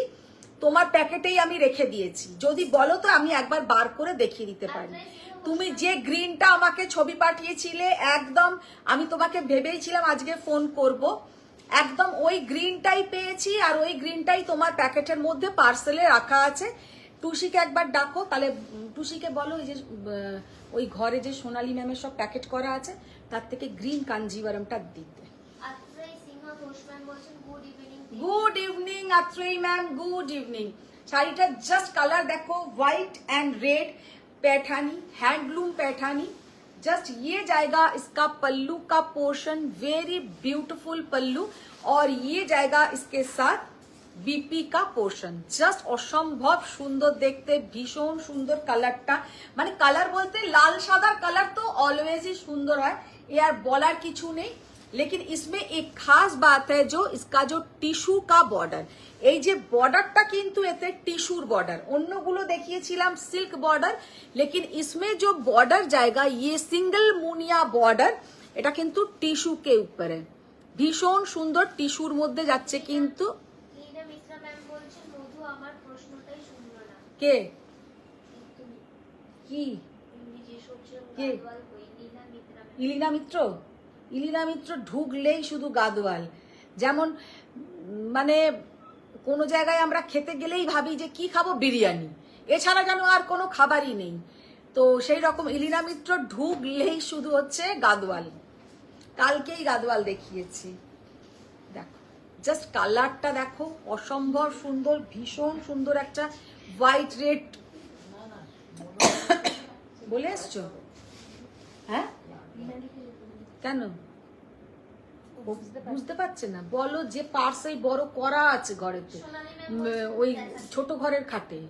তোমার প্যাকেটেই আমি রেখে দিয়েছি। যদি বলো তো আমি একবার বার করে দেখিয়ে দিতে পারি। তুমি যে গ্রিনটা আমাকে ছবি পাঠিয়েছিলে একদম, আমি তোমাকে ভেবেইছিলাম আজকে ফোন করব, একদম ওই গ্রিনটাই পেয়েছি, আর ওই গ্রিনটাই তোমার প্যাকেটের মধ্যে পার্সেলে রাখা আছে। টুসিকে একবার ডাকো, তাহলে টুসিকে বলো এই যে ওই ঘরে যে সোনালি ম্যামের সব প্যাকেট করা আছে তার থেকে গ্রিন কাঞ্জিভারমটা দিতে। আত্রেই সিংহ ঘোষ ম্যাম বলছেন good evening. Good evening Atrei ma'am, good evening. শাড়িটা জাস্ট কালার দেখো, white and red Paithani, handloom Paithani. Just ये जाएगा इसका पल्लू का पोर्शन, वेरी ब्यूटीफुल पल्लू, और ये जाएगा इसके साथ बीपी का पोर्शन। জাস্ট অসম্ভব সুন্দর দেখতে, ভীষণ সুন্দর কালারটা, মানে কালার বলতে লাল সাদার কালার তো অলওয়েজই সুন্দর হয়, এ আর বলার কিছু নেই। लेकिन इसमें एक खास बात है जो इसका जो टिश्यू का बॉर्डर, এই যে বর্ডারটা কিন্তু এতে টিস্যুর বর্ডার, অন্যগুলো দেখিয়েছিলাম সিল্ক বর্ডার, लेकिन इसमें जो बॉर्डर जाएगा ये सिंगल मुनिया बॉर्डर, এটা কিন্তু টিস্যু কে উপরে, ভীষণ সুন্দর টিস্যুর মধ্যে যাচ্ছে কিন্তু। ইলিনা মিত্রা ম্যাম বলছেন মধু আমার প্রশ্নটাই শুনলো না। কে তুমি কি জিজ্ঞেস করছেন কে? গাজওয়াল কই। ইলিনা মিত্রা ম্যাম। ইলিনা মিত্র, ইলিনা মিত্র ঢুকলেই শুধু গাদোয়াল, যেমন মানে কোনো জায়গায় আমরা খেতে গেলেই ভাবি যে কি খাবো, বিরিয়ানি, এছাড়া যেন আর কোনো খাবারই নেই। তো সেই রকম ইলিনা মিত্র ঢুকলেই শুধু হচ্ছে গাদোয়াল, কালকেই গাদোয়াল দেখিয়েছি। দেখো জাস্ট কালারটা দেখো, অসম্ভব সুন্দর, ভীষণ সুন্দর একটা হোয়াইট রেড বলে এসছো। হ্যাঁ কেন বুঝতে পারছে না? বলো যে পার্সেল বড় করা আছে ঘরেতে, সোনালী ম্যাম ওই ছোট ঘরের খাটে,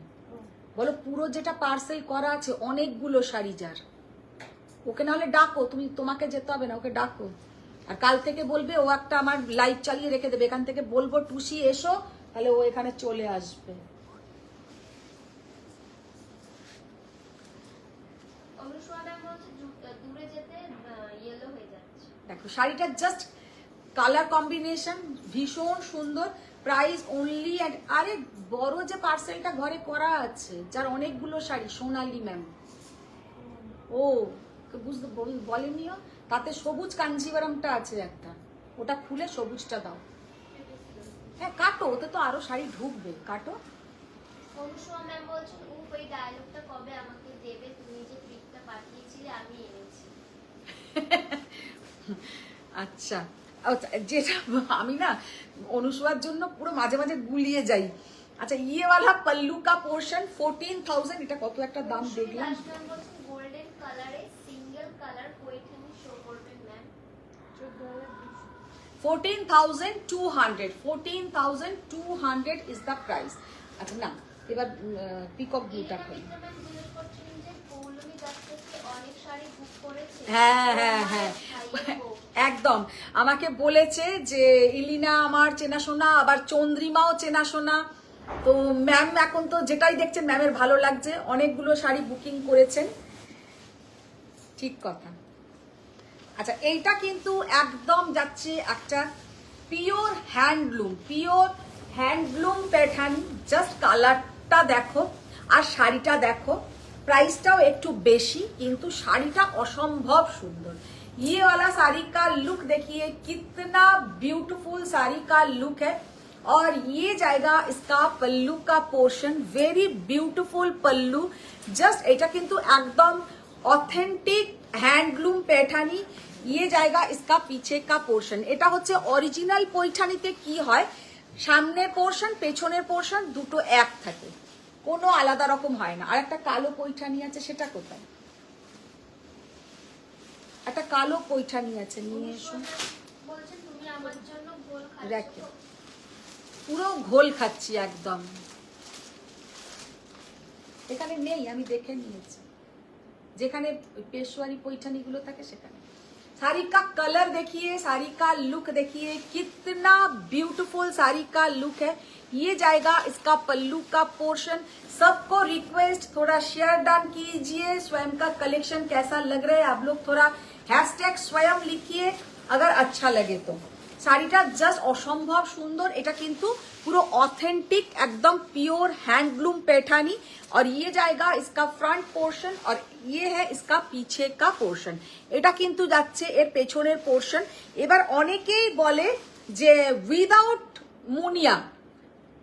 বলো পুরো যেটা পার্সেল করা আছে অনেকগুলো শাড়ি যার, ওকে নাহলে ডাকো, তোমাকে যেতে হবে না, ওকে ডাকো। আর কাল থেকে বলবে, ও একটা আমার লাইভ চালিয়ে রেখে দেবে, এখান থেকে বলবো টুসি এসো, তাহলে ও এখানে চলে আসবে। অনুষ্কা ম্যাম বলছে দূরে যেতে ইয়েলো হয়ে যাচ্ছে। দেখো শাড়িটা জাস্ট কালার কম্বিনেশন ভীষণ সুন্দর, প্রাইস অনলি, আরে বড় যে পার্সেলটা ঘরে করা আছে যার অনেকগুলো শাড়ি, সোনালি ম্যাম, ও বুঝতে বলেনিও, তাতে সবুজ কাঞ্জিভারমটা আছে একটা, ওটা খুলে সবুজটা দাও। হ্যাঁ কাটো, ওতে তো আরো শাড়ি ঢুকবে, কাটো। অনুষ্কা ম্যাম বলছেন ওই ডায়লগটা কবে আমাকে দেবে, তুমি যে পিকটা পাঠিয়েছিলে আমি এনেছি। আচ্ছা, যেটা আমি না অনুষ্কার জন্য পুরো মাঝে মাঝে গুলিয়ে যাই। আচ্ছা, ইয়ে वाला पल्लू का पोर्शन 14,000, এটা কত একটা দাম দেখলাম। ম্যাম বলছেন গোল্ডেন কালারে সিঙ্গেল কালার কোয়েঠানি শো করবেন ম্যাম। 14,200 is the price। আচ্ছা না, এবার পিকক ব্লুটা ইলিনা করি। মিত্রা ম্যাম জিজ্ঞেস করছেন যে পৌলমী দাস থেকে অনেক শাড়ি বুক করেছে। হ্যাঁ হ্যাঁ হ্যাঁ একদম, আমাকে বলেছে যে ইলিনা আমার চেনাশোনা, আবার চন্দ্রিমাও চেনাশোনা। তো ম্যাম এখন তো যেটাই দেখছেন ম্যামের ভালো লাগছে, অনেকগুলো শাড়ি বুকিং করেছেন, ঠিক কথা। আচ্ছা, এইটা কিন্তু একদম যাচ্ছে একটা পিওর হ্যান্ডলুম প্যাটার্ন। জাস্ট কালারটা দেখো আর শাড়িটা দেখো, प्राइसটাও একটু বেশি কিন্তু শাড়িটা অসম্ভব সুন্দর। ये वाला साड़ी का लुक देखिए, कितना ब्यूटीफुल साड़ी का लुक है। और ये जाएगा इसका पल्लू का पोर्शन, वेरी ब्यूटीफुल पल्लू। जस्ट এটা কিন্তু একদম ऑथेंटिक हैंडलूम पैठानी। ये जाएगा इसका पीछे का पोर्शन। এটা হচ্ছে অরিজিনাল পৈঠানিতে কি হয়, সামনের পোর্শন পেছনের পোর্শন দুটো এক থাকে, কোনো আলাদা রকম হয় না। আর একটা কালো পৈঠানি আছে, সেটা কোথায়? একটা কালো পৈঠানি আছে, নিয়ে এসো। বলছেন তুমি আমার জন্য গোল রাখো। খাচ্ছো। পুরো ঘোল খাচ্ছি একদম। এখানে নেই, আমি দেখে নিয়েছি, যেখানে पेशवारी पैठनी गुलो থাকে সেখানে। साड़ी का कलर देखिए, साड़ी का लुक देखिए, कितना ब्यूटीफुल साड़ी का लुक है। ये जाएगा इसका पल्लू का पोर्शन। सबको रिक्वेस्ट, थोड़ा शेयर डन कीजिए, स्वयं का कलेक्शन कैसा लग रहा है आप लोग थोड़ा हैशटैग स्वयं लिखिए अगर अच्छा लगे तो। শাড়িটা জাস্ট অসম্ভব সুন্দর। এটা কিন্তু পুরো অথেন্টিক एकदम प्योर हैंडलूम पैठानी। और ये जाएगा इसका फ्रंट पोर्शन और ये है इसका पीछे का पोर्शन। এটা কিন্তু যাচ্ছে এর পেছনের পোর্শন। এবার অনেকেই বলে যে উইদাউট মুনিয়া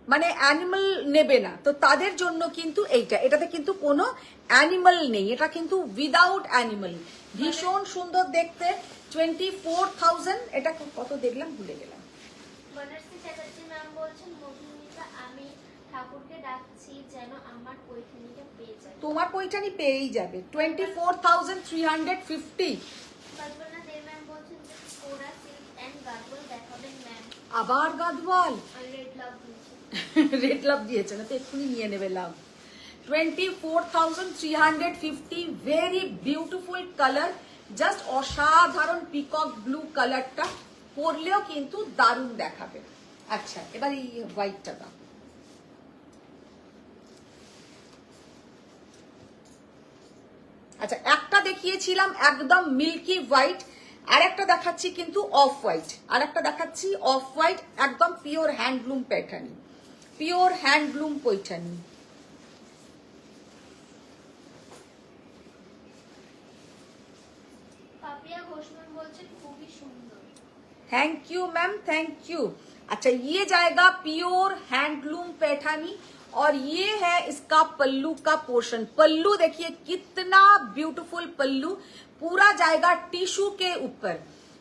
মানে অ্যানিমাল নেবে না, তো তাদের জন্য কিন্তু এটাতে কিন্তু কোনো অ্যানিমাল নেই, এটা কিন্তু উইদাউট অ্যানিমাল। ভীষণ সুন্দর দেখতে। 24,000। এটা কত দেখলাম ভুলে গেলাম। বনশ্রী চ্যাটার্জি ম্যাম বলছেন মধুমিতা আমি ঠাকুরকে ডাকছি যেন আমার পৈঠানিটা পেয়ে যায়। তোমার পৈঠানি পেয়েই যাবে। 24,350। কল্পনা দে ম্যাম বলছেন যে কোরা সিল্ক এন্ড গাদওয়াল দেখাবেন ম্যাম। আবার গাদওয়াল রেড লাভ দিয়েছে। রেড লাভ দিয়েছে না তো এক্ষুনি নিয়ে নেবে লাভ। 24,350। ভেরি বিউটিফুল কালার, জাস্ট অসাধারণ পিকক ব্লু কালারটা পরলেও কিন্তু দারুণ দেখাবে। আচ্ছা এবার এই হোয়াইটটা দাও। আচ্ছা একটা দেখিয়েছিলাম একদম মিল্কি হোয়াইট, আর একটা দেখাচ্ছি কিন্তু অফ হোয়াইট, আর একটা দেখাচ্ছি অফ হোয়াইট একদম পিওর হ্যান্ডলুম প্যাটার্নি, pure handloom Paithani. Papiya Ghosh ma'am বলছেন খুবই সুন্দর। Thank you ma'am, thank you. अच्छा ये जाएगा प्योर हैंडलूम पैठानी और ये है इसका पल्लू का पोर्शन। पल्लू देखिए कितना ब्यूटीफुल पल्लू, पूरा जाएगा टिश्यू के ऊपर।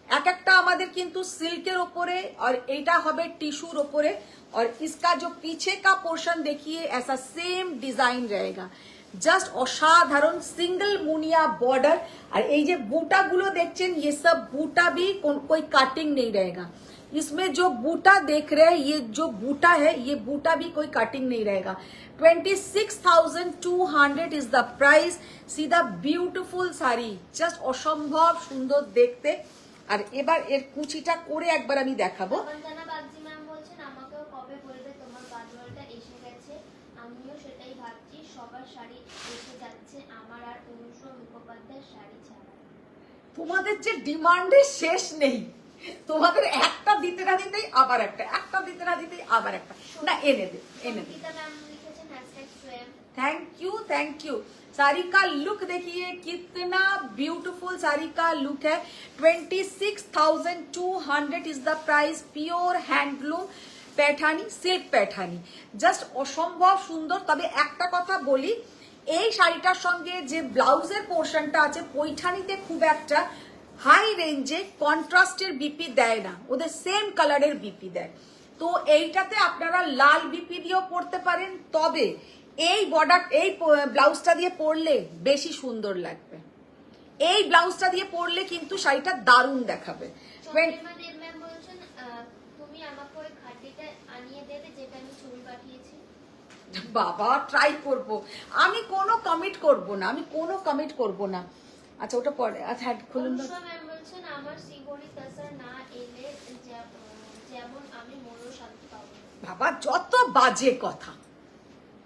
एक একটা আমাদের কিন্তু সিল্কের উপরে और এটা হবে টিস্যুর উপরে। और इसका जो पीछे का पोर्शन देखिए ऐसा सेम डिजाइन रहेगा, জাস্ট অসাধারণ সিঙ্গল মুনিয়া বর্ডার। আর এই যে বুটা গুলো দেখছেন ये सब बूटा भी कोई कटिंग नहीं रहेगा इसमें। जो बूटा देख रहे हैं ये जो बूटा है ये बूटा भी कोई कटिंग नहीं रहेगा। 26,200 इज द प्राइस। सीधा ब्यूटीफुल শাড়ি, জাস্ট অসম্ভব সুন্দর দেখতে। আর এবার এর কুচিটা করে একবার আমি দেখাবো। বন্দনা বাগজি ম্যাম বলছেন আমাকেও কবে বলবে তোমার গাদওয়ালটা এসে গেছে। আমিও সেটাই ভাবছি, সবার শাড়ি এসে যাচ্ছে আমার আর অনুষ্কা মুখোপাধ্যায়ের শাড়ি ছাড়া। তোমাদের যে ডিমান্ডের শেষ নেই, তোমাদের একটা দিতে না দিতেই আবার একটা, একটা দিতে না দিতেই আবার একটা। না এনে দে, এনে দে। গীতা ম্যাম লিখেছেন হ্যাশট্যাগ स्वयं। Thank you, thank you. Sari का लुक देखिए कितना ब्यूटीफुल साड़ी का लुक है। 26,200 is the price. Pure handloom Paithani, silk Paithani, just অসম্ভব সুন্দর। তবে একটা কথা বলি, এই শাড়িটার সঙ্গে যে ব্লাউজের পোর্শনটা আছে পৈঠানিতে খুব একটা হাই রেঞ্জে কন্ট্রাস্টের বিপি দেয় না, ওদের সেম কালারের বিপি দেয়। তো এইটাতে আপনারা লাল বিপি দিয়েও পরতে পারেন, তবে এই বর্ডার এই ব্লাউজটা দিয়ে পরলে বেশি সুন্দর লাগবে। এই ব্লাউজটা দিয়ে পরলে কিন্তু শাড়িটা দারুণ দেখাবে। চন্দ্রিমা দেব ম্যাম বলছেন তুমি আমাকে ওই খাটিটা আনিয়ে দেবে যেটা আমি ছবি পাঠিয়েছি। বাবা ট্রাই করব, আমি কোনো কমিট করব না, আমি কোনো কমিট করব না। আচ্ছা ওটা পরে, আচ্ছা খুলুন। অনুষ্কা ম্যাম বলছেন আমার শ্রীগরি কাসার না এলে যেমন আমি মনও শান্তি পাবো না। বাবা যত বাজে কথা,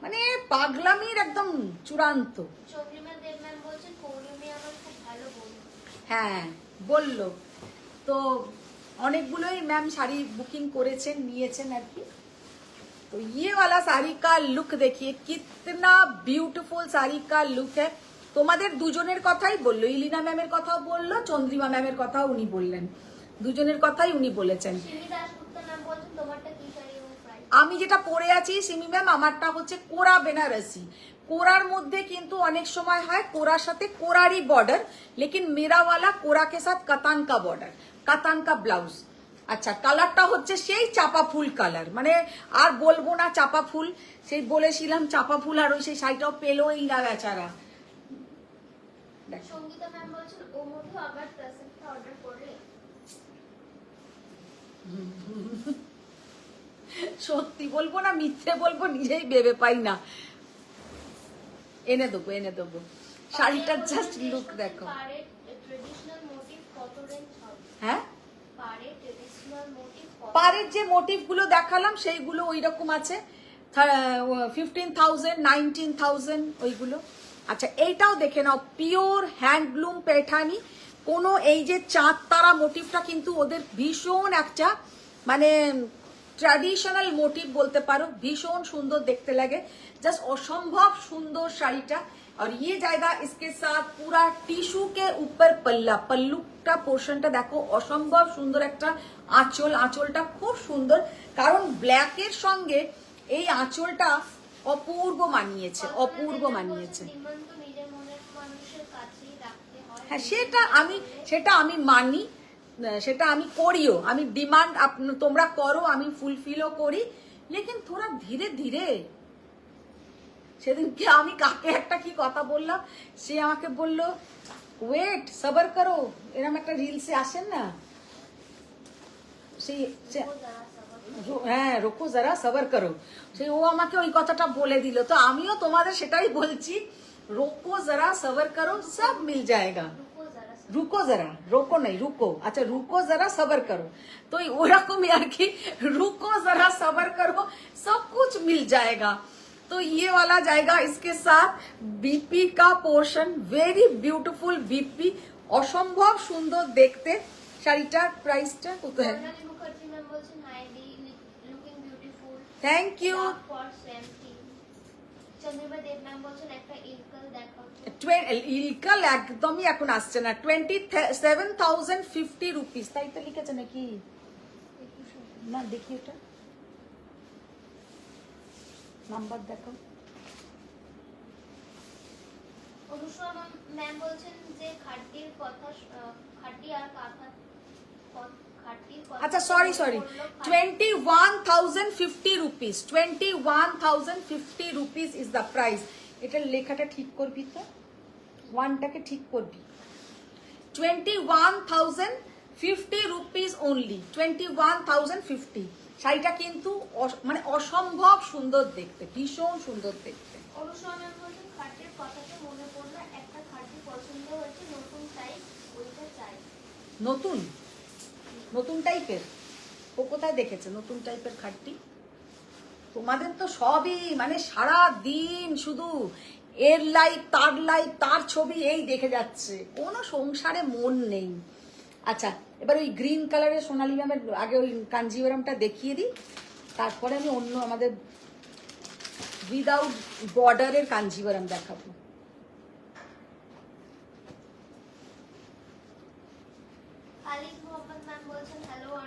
মানে পাগলামির একদম চূড়ান্ত। চন্দ্রিমা দেব ম্যাম বলছেন পৌর্ণমী আমার খুব ভালো বন্ধু। হ্যাঁ বললো তো, অনেকগুলোই ম্যাম শাড়ি বুকিং করেছেন, নিয়েছেন আর কি। तो ये वाला साड़ी का लुक देखिए कितना ब्यूटीफुल साड़ी का लुक है। তোমাদের দুজনের কথাই বললো, ইলিনা ম্যামের কথাও বললো, চন্দ্রিমা ম্যামের কথাও উনি বললেন, দুজনের কথাই উনি বলেছেন। সিমি দাশগুপ্তা ম্যাম বলছেন তোমারটা কি শাড়ি এবং প্রাইস। আমি যেটা পরে আছি সিমি ম্যাম, আমারটা হচ্ছে কোরা বেনারসি। কোরার মধ্যে কিন্তু অনেক সময় হয় কোরার সাথে কোরারি বর্ডার, लेकिन मेरा वाला कोरा के साथ कतान का बॉर्डर, कतान का ब्लाउज। আচ্ছা, কালারটা হচ্ছে সেই চাপা ফুল কালার, মানে আর বলবো না চাপা ফুল, সেই বলেছিলাম চাপা ফুল, আর ওই সেই শাড়িটাও পেলোই না বেচারা। সঙ্গীতা ম্যাম বলছেন ও মধু আবার প্রেসেন্টটা অর্ডার করলে। সত্যি বলবো না মিথ্যে বলবো, নিজেই ভেবে পাই না। এনে দেবো, এনে দেবো। শাড়িটার জাস্ট লুক দেখো। পাড়ের ট্রেডিশনাল মোটিভ কত রেঞ্জ হবে? হ্যাঁ, পাড়ের ট্রেডিশনাল মোটিভ পাড়ের যে মোটিভ গুলো দেখালাম সেইগুলো ওই রকম আছে, 15,000, 19,000 ওইগুলো। আচ্ছা, এইটাও দেখে নাও, পিওর হ্যান্ডলুম পেঠানি। কোনো এই যে চাঁদ তারা মোটিভটা কিন্তু ওদের ভীষণ একটা মানে ট্র্যাডিশনাল মোটিভ বলতে পারো, ভীষণ সুন্দর দেখতে লাগে, জাস্ট অসম্ভব সুন্দর শাড়িটা। और ये जाएगा इसके साथ पूरा टिश्यू के ऊपर पल्ला, पल्लूটা পোর্শনটা দেখো অসম্ভব সুন্দর একটা আঁচল, আঁচলটা খুব সুন্দর, কারণ ব্ল্যাকের সঙ্গে এই আঁচলটা অপূর্ব মানিয়েছে, অপূর্ব মানিয়েছে। হ্যাঁ, সেটা আমি মানি, সেটা আমি করিও, আমি ডিমান্ড তোমরা করো, আমি ফুলফিলও করি, লেকিন থোড়া ধীরে ধীরে। সেদিনকে আমি কাকে একটা কি কথা বললাম, সে আমাকে বললো ওয়েট সবার করো, এরকম একটা রিলসে আসেন না, সেই হ্যাঁ রোকো যারা সবার করো, সেই ও আমাকে ওই কথাটা বলে দিল। তো আমিও তোমাদের সেটাই বলছি, রোকো যারা সবার করো, সব মিল যায়গা। রুকো যারা, রোকো नहीं রুকো, আচ্ছা রুকো যারা সবার করো, তো ওরকমই আর কি, রুকো যারা সবার করো, सब कुछ मिल जाएगा। तो ये वाला जाएगा इसके साथ बीपी का पोर्शन, वेरी ब्यूटीफुल बीपी, অসম্ভব সুন্দর দেখতে। শাড়িটার প্রাইসটা কত? হ্যাঁ, থ্যাংক ইউ। ইলকাল একদমই এখন আসছে না, 27,050 রুপিস, তাই তো লিখেছে নাকি? না দেখি এটা নাম্বার দেখো। অনুষ্মা ম্যাম বলছেন যে খাট্টির কথা, খাট্টি আর কাঁথা, খাট্টির কথা। আচ্ছা sorry 21,050 rupees, 21,050 rupees is the price. এটা লেখাটা ঠিক করবি তো, ওয়ানটাকে ঠিক করবি। 21,050 রুপিস অনলি, 21,050। শাড়িটা কিন্তু মানে অসম্ভব সুন্দর দেখতে, ভীষণ সুন্দর দেখতে। অনুষ্মা ম্যাম বলছেন খাট্টির কথাতে মনে পড়লো একটা খাট্টি পছন্দ হয়েছে, নতুন টাইপ, ওইটা চাই। নতুন নতুন টাইপের? ও কোথায় দেখেছে নতুন টাইপের খাটটি? তোমাদের তো সবই মানে সারা দিন শুধু এর লাইফ তার ছবি এই দেখে যাচ্ছে, কোনো সংসারে মন নেই। আচ্ছা, এবার ওই গ্রিন কালারের সোনালী ম্যামের আগে ওই কাঞ্জিভারামটা দেখিয়ে দিই, তারপরে আমি অন্য আমাদের উইদাউট বর্ডারের কাঞ্জিভারাম দেখাবো।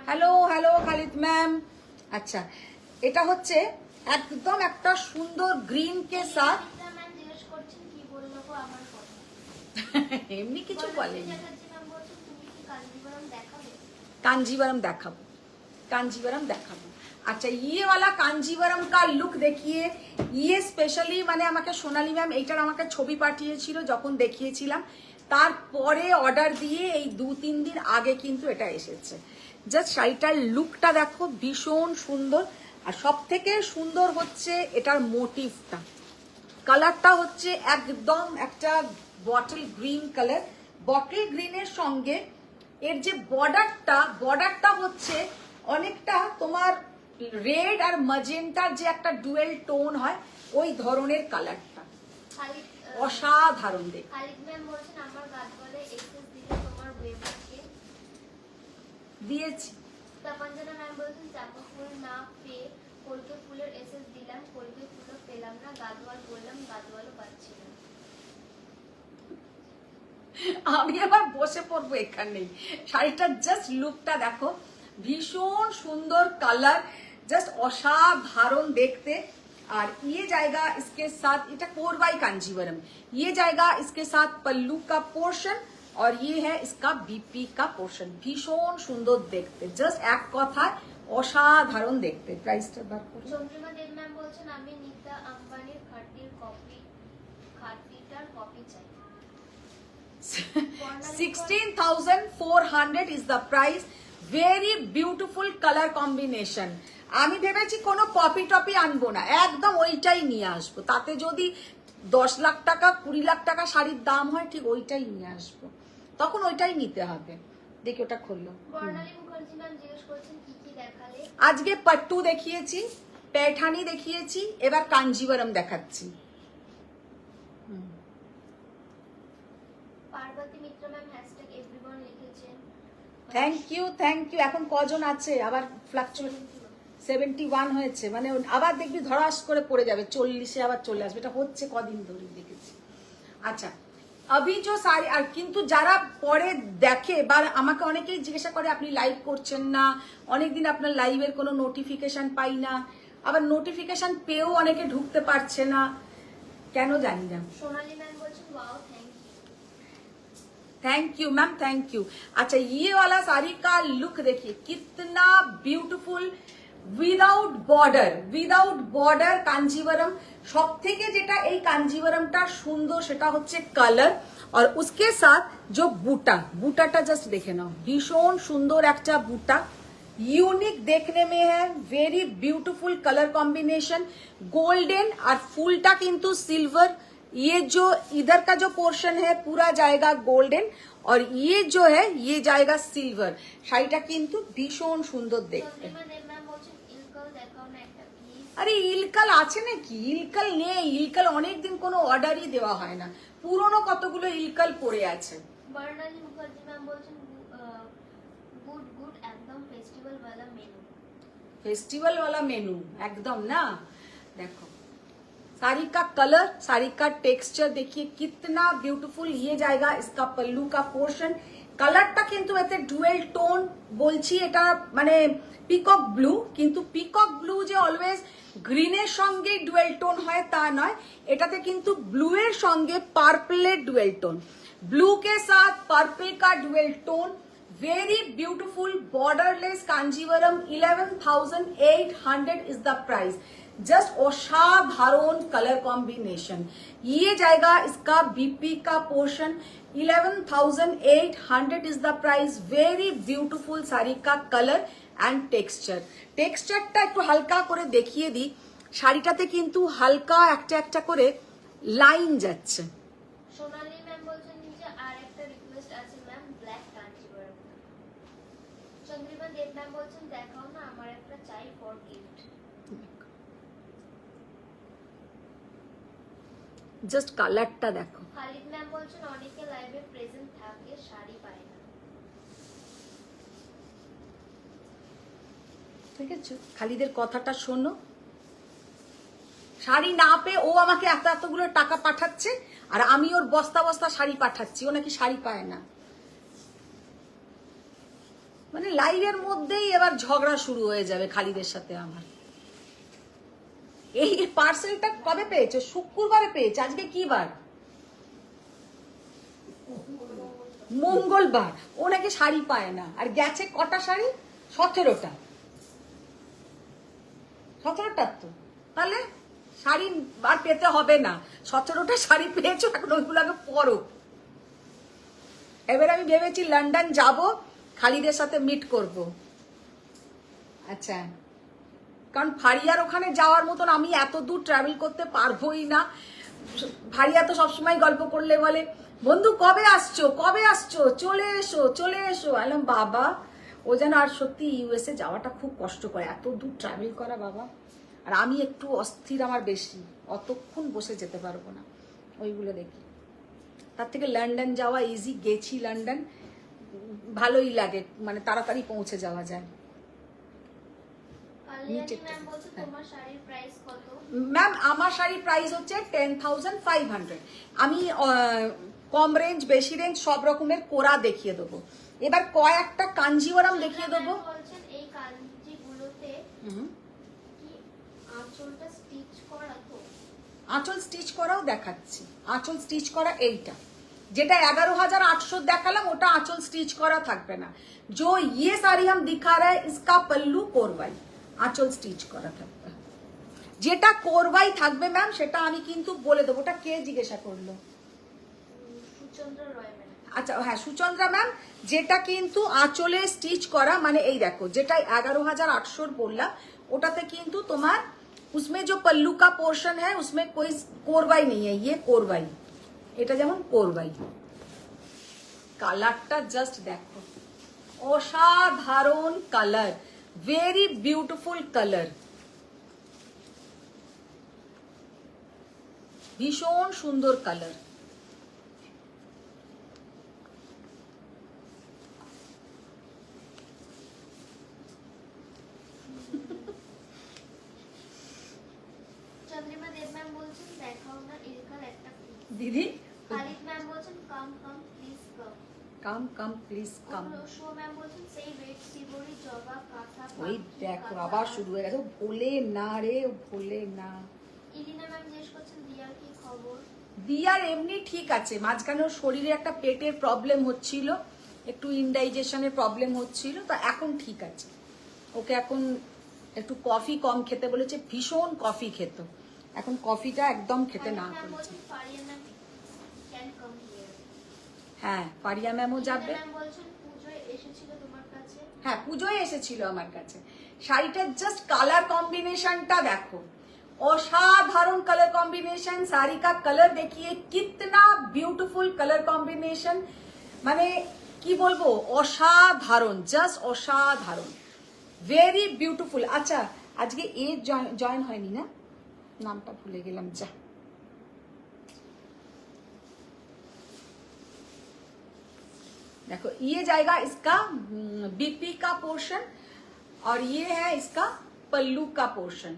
Hello hello Khalid ma'am. আচ্ছা, এটা হচ্ছে একদম একটা সুন্দর গ্রিন কে সাথ, এমনি কিছু বলেনি। कांजीवरम দেখাবো, कांजीवरम দেখাবো। আচ্ছা, ये वाला कांजीवरम का लुक देखिए, ये স্পেশালি মানে আমাকে সোনালী ম্যাম এইটার আমাকে ছবি পাঠিয়েছিল যখন দেখিয়েছিলাম, তারপরে অর্ডার দিয়ে এই 2-3 দিন আগে কিন্তু এটা এসেছে। জাস্ট শাড়িটার লুকটা দেখো, ভীষণ সুন্দর। আর সব থেকে সুন্দর হচ্ছে এটার মোটিভটা, কালারটা হচ্ছে একদম একটা বটল গ্রিন কালার, বটল গ্রিনের সঙ্গে এর যে বর্ডারটা হচ্ছে অনেকটা তোমার রেড আর ম্যাজেন্টার যে একটা ডুয়েল টোন হয়, ওই ধরনের কালারটা অসাধারণ দেখতে। খালিদ ম্যাম বলছেন আমার গাছপালে এক্সেস দিলে তোমার ওয়েবারকে দিয়েছি। তপঞ্জনা ম্যাম বলছেন চাপা ফুল না পেয়ে কলকে ফুলের এসএস দিলাম, কলকে ফুলও পেলাম না, গাদওয়াল বললাম গাদওয়ালও পাচ্ছি না। আমি আবার বসে পড়বো এখানে। শাড়িটার জাস্ট লুকটা দেখো, ভীষণ সুন্দর কালার, জাস্ট অসাধারণ দেখতে। और ये जाएगा इसके साथ, এটা कोरवाई कांजीवरम, ये जाएगा इसके साथ पल्लू का पोर्शन और ये है इसका बीपी का पोर्शन, भीषण सुंदर देखते, জাস্ট এক কথায় অসাধারণ দেখতে। প্রাইসটা বার করুন। চন্দ্রিমা দেব ম্যাম বলছেন আমি নিতা আম্বানির খাটিটার কপি চাই। 16,400 is the price. Very beautiful color combination. আমি ভেবেছি কোনো কপি টপি আনবো না, একদম ওইটাই নিয়ে আসবো। তাতে যদি 10 লাখ টাকা 20 লাখ টাকা শাড়ির দাম হয়, ঠিক ওইটাই নিয়ে আসবো, তখন ওইটাই নিতে হবে। দেখি ওটা খুললো। বর্ণালী মুখার্জি ম্যাম জিজ্ঞেস করছেন কি কি দেখালে? আজকে পট্টু দেখিয়েছি, पैठानी দেখিয়েছি, এবার কাঞ্জিবরম দেখাচ্ছি। পার্বতী মিত্র ম্যাম #everyone লিখেছেন। Thank you, thank you. এখন কজন আছে? আবার ফ্লাকচুয়েট 71 হয়েছে, মানে আবার দেখবি ধরাস করে পড়ে যাবে 40-এ আবার চলে আসবে। এটা হচ্ছে কদিন ধরে দেখেছি। আচ্ছা, अभी जो सारी আর কিন্তু যারা পরে দেখে বা আমাকে অনেকেই জিজ্ঞাসা করে আপনি লাইভ করছেন না, অনেকদিন আপনার লাইভের কোনো নোটিফিকেশন পাই না, আবার নোটিফিকেশন পেয়েও অনেকে ঢুকতে পারছে না, কেন জানি না। সোনালী ম্যাম বলছেন wow thank you. Thank you ma'am, thank you. अच्छा, ये वाला साड़ी का लुक देखिए कितना ब्यूटीफुल, विदाउट बॉर्डर कांजीवरम। सब থেকে যেটা এই কাঞ্জিবরমটা সুন্দর সেটা হচ্ছে কালার, और उसके साथ जो बूटाटा जस्ट देखे ना, भीषण सुंदर একটা बूटा, यूनिक देखने में है, very beautiful colour combination, golden और फुलटा किंतु सिल्वर। ये जो इधर का जो पोर्शन है पूरा जाएगा गोल्डन, और ये जो है ये जाएगा सिल्वर। শাড়িটা কিন্তু ভীষণ সুন্দর দেখতে। চন্দ্রিমা দেব ম্যাম বলছেন ইলকাল দেখাও না একটা প্লিজ। আরে ইলকাল আছে নাকি? ইলকাল নেই, ইলকাল অনেকদিন কোনো অর্ডারই দেওয়া হয় না, পুরনো কতগুলো ইলকাল পড়ে আছে। বর্ণালী মুখার্জি ম্যাম বলছেন গুড একদম ফেস্টিভ্যাল वाला মেনু। फेस्टिवल वाला मेनू एकदम ना। देखो साड़ी का कलर, साड़ी का टेक्सचर देखिए कितना ब्यूटीफुल। ये जाएगा इसका पल्लू का पोर्शन। কালারটা কিন্তু এতে ডুয়েল টোন বলছি, এটা মানে পিকক ব্লু, কিন্তু পিকক ব্লু যে অলওয়েজ গ্রিনের সঙ্গে ডুয়েল টোন হয় তা নয়, এটাতে কিন্তু ব্লু এর সঙ্গে পার্পলের ডুয়েল টোন, ব্লু के साथ पर्पल का dual tone. Very beautiful borderless Kanjivaram, 11,800 is the price. Just असाधारण कलर कॉम्बिनेशन। ये जाएगा इसका बीपी का portion, 11,800 is the price. Very beautiful sari का कलर एंड टेक्सचर। टेक्सचरটা একটু হালকা করে দেখিয়ে দিই, শাড়িটাতে কিন্তু হালকা একটা একটা করে লাইন যাচ্ছে। সোনালী ম্যাম বলছেন যে আর একটা রিকোয়েস্ট আছে ম্যাম, ব্ল্যাক কাঞ্জিবরম। চন্দ্রিমা দেব ম্যাম বলছেন দেখাও না আমার একটা চাই ফর গিফট। জাস্ট কালারটা দেখো। খালিদ ম্যাম বলছেন অনেকে লাইভে প্রেজেন্ট থাকে শাড়ি পায় না। ঠিক আছে, খালিদের কথাটা শোনো। শাড়ি না পেয়ে ও আমাকে এতগুলো টাকা পাঠাচ্ছে, আর আমি ওর বস্তা বস্তা শাড়ি পাঠাচ্ছি, ও নাকি শাড়ি পায় না। মানে লাইভের মধ্যেই এবার ঝগড়া শুরু হয়ে যাবে খালিদের সাথে আমার। এই পার্সেলটা কবে পেয়েছো? শুক্রবারে পেয়েছে। আজকে কি বার? মঙ্গলবার। ও নাকি শাড়ি পায় না, আর গেছে কটা শাড়ি? 17টা। 17টা তো, তাহলে শাড়ি আর পেতে হবে না। 17টা শাড়ি পেয়েছো, এখন ওইগুলোকে পরো। এবার আমি ভেবেছি লন্ডন যাব, খালিদের সাথে মিট করব। আচ্ছা, কারণ ফারিয়ার ওখানে যাওয়ার মতন আমি এত দূর ট্রাভেল করতে পারবোই না। ফারিয়া তো সবসময় গল্প করলে বলে বন্ধু কবে আসছো, কবে আসছো, চলে এসো চলে এসো। আলাম বাবা, ও যেন আর সত্যি ইউএসএ যাওয়াটা খুব কষ্ট করে, এত দূর ট্রাভেল করা বাবা। আর আমি একটু অস্থির, আমার বেশি, অতক্ষণ বসে যেতে পারবো না ওইগুলো দেখি। তার থেকে লন্ডন যাওয়া ইজি। গেছি লন্ডন, ভালোই লাগে, মানে তাড়াতাড়ি পৌঁছে যাওয়া যায়। ম্যাম আমার শাড়ির প্রাইস হচ্ছে 10,500। আমি কম রেঞ্জ বেশি রেঞ্জ সব রকমের কোরা দেখিয়ে দেবো। এবার কয়েকটা কাঞ্জিওরাম দেখিয়ে দেবো। এই কাঞ্জিগুলোতে কি আঁচলটা স্টিচ করা? তো আঁচল স্টিচ করাও দেখাচ্ছি। আঁচল স্টিচ করা এইটা, যেটা 11,800 দেখালাম ওটা আঁচল স্টিচ করা থাকবে না। जो ये साड़ी हम दिखा रहे हैं इसका पल्लू कोरवाई, আঁচল স্টিচ করা থাকবে। যেটা কোরবাই থাকবে ম্যাম সেটা আমি কিন্তু বলে দেবো। ওটা কে জিজ্ঞাসা করলো? সুচন্দ্র রয় ম্যাম। আচ্ছা হ্যাঁ সুচন্দ্রা ম্যাম, যেটা কিন্তু আঁচলে স্টিচ করা, মানে এই দেখো যেটা 11,800 বললাম ওটাতে কিন্তু তোমার उसमें जो पल्लू का पोर्शन है उसमें कोई कोरवाई नहीं है, ये कोरवाई। এটা যেমন কোরবাই। কালারটা জাস্ট দেখো, অসাধারণ কালার, ভেরি বিউটিফুল কালার, ভীষণ সুন্দর কালার। চন্দ্রিমা দেব ম্যাম বলছেন দেখাও না ইলকাল একটা piece। দিদি খালিদ ম্যাম বলছেন come come please come. Come come please come. শো ম্যাম বলছেন সেই রেড সিবরি জবা কাঁথা। ওই দেখো আবার শুরু হয়ে গেছে, ভোলে না রে ভোলে না। ইলিনা ম্যাম জিজ্ঞেস করছেন দিয়ার কি খবর? দিয়ার এমনি ঠিক আছে, মাঝখানে ওর শরীরে একটা পেটের প্রবলেম হচ্ছিল, একটু ইনডাইজেশনের প্রবলেম হচ্ছিল, তো এখন ঠিক আছে। ওকে এখন একটু কফি কম খেতে বলেছে, ভীষণ কফি খেত, এখন কফিটা একদম খেতে না খালিদ ম্যাম করেছে। বলছেন Faria ma'am can come here. হ্যাঁ ফারিয়া ম্যামও যাবে। ম্যাম বলছেন পূজোয় এসেছিল তোমার কাছে। হ্যাঁ পুজোয় এসেছিল আমার কাছে। শাড়িটার জাস্ট কালার কম্বিনেশনটা দেখো, অসাধারণ কালার কম্বিনেশন। শাড়ি का कलर देखिए कितना ब्यूटीफुल कलर कॉम्बिनेशन, মানে কি বলবো, অসাধারণ, জাস্ট অসাধারণ, ভেরি বিউটিফুল। আচ্ছা আজকে এ জয়েন হয়নি না, নামটা ভুলে গেলাম যা। देखो ये जाएगा इसका बीपी का पोर्शन और ये है इसका पल्लू का पोर्शन।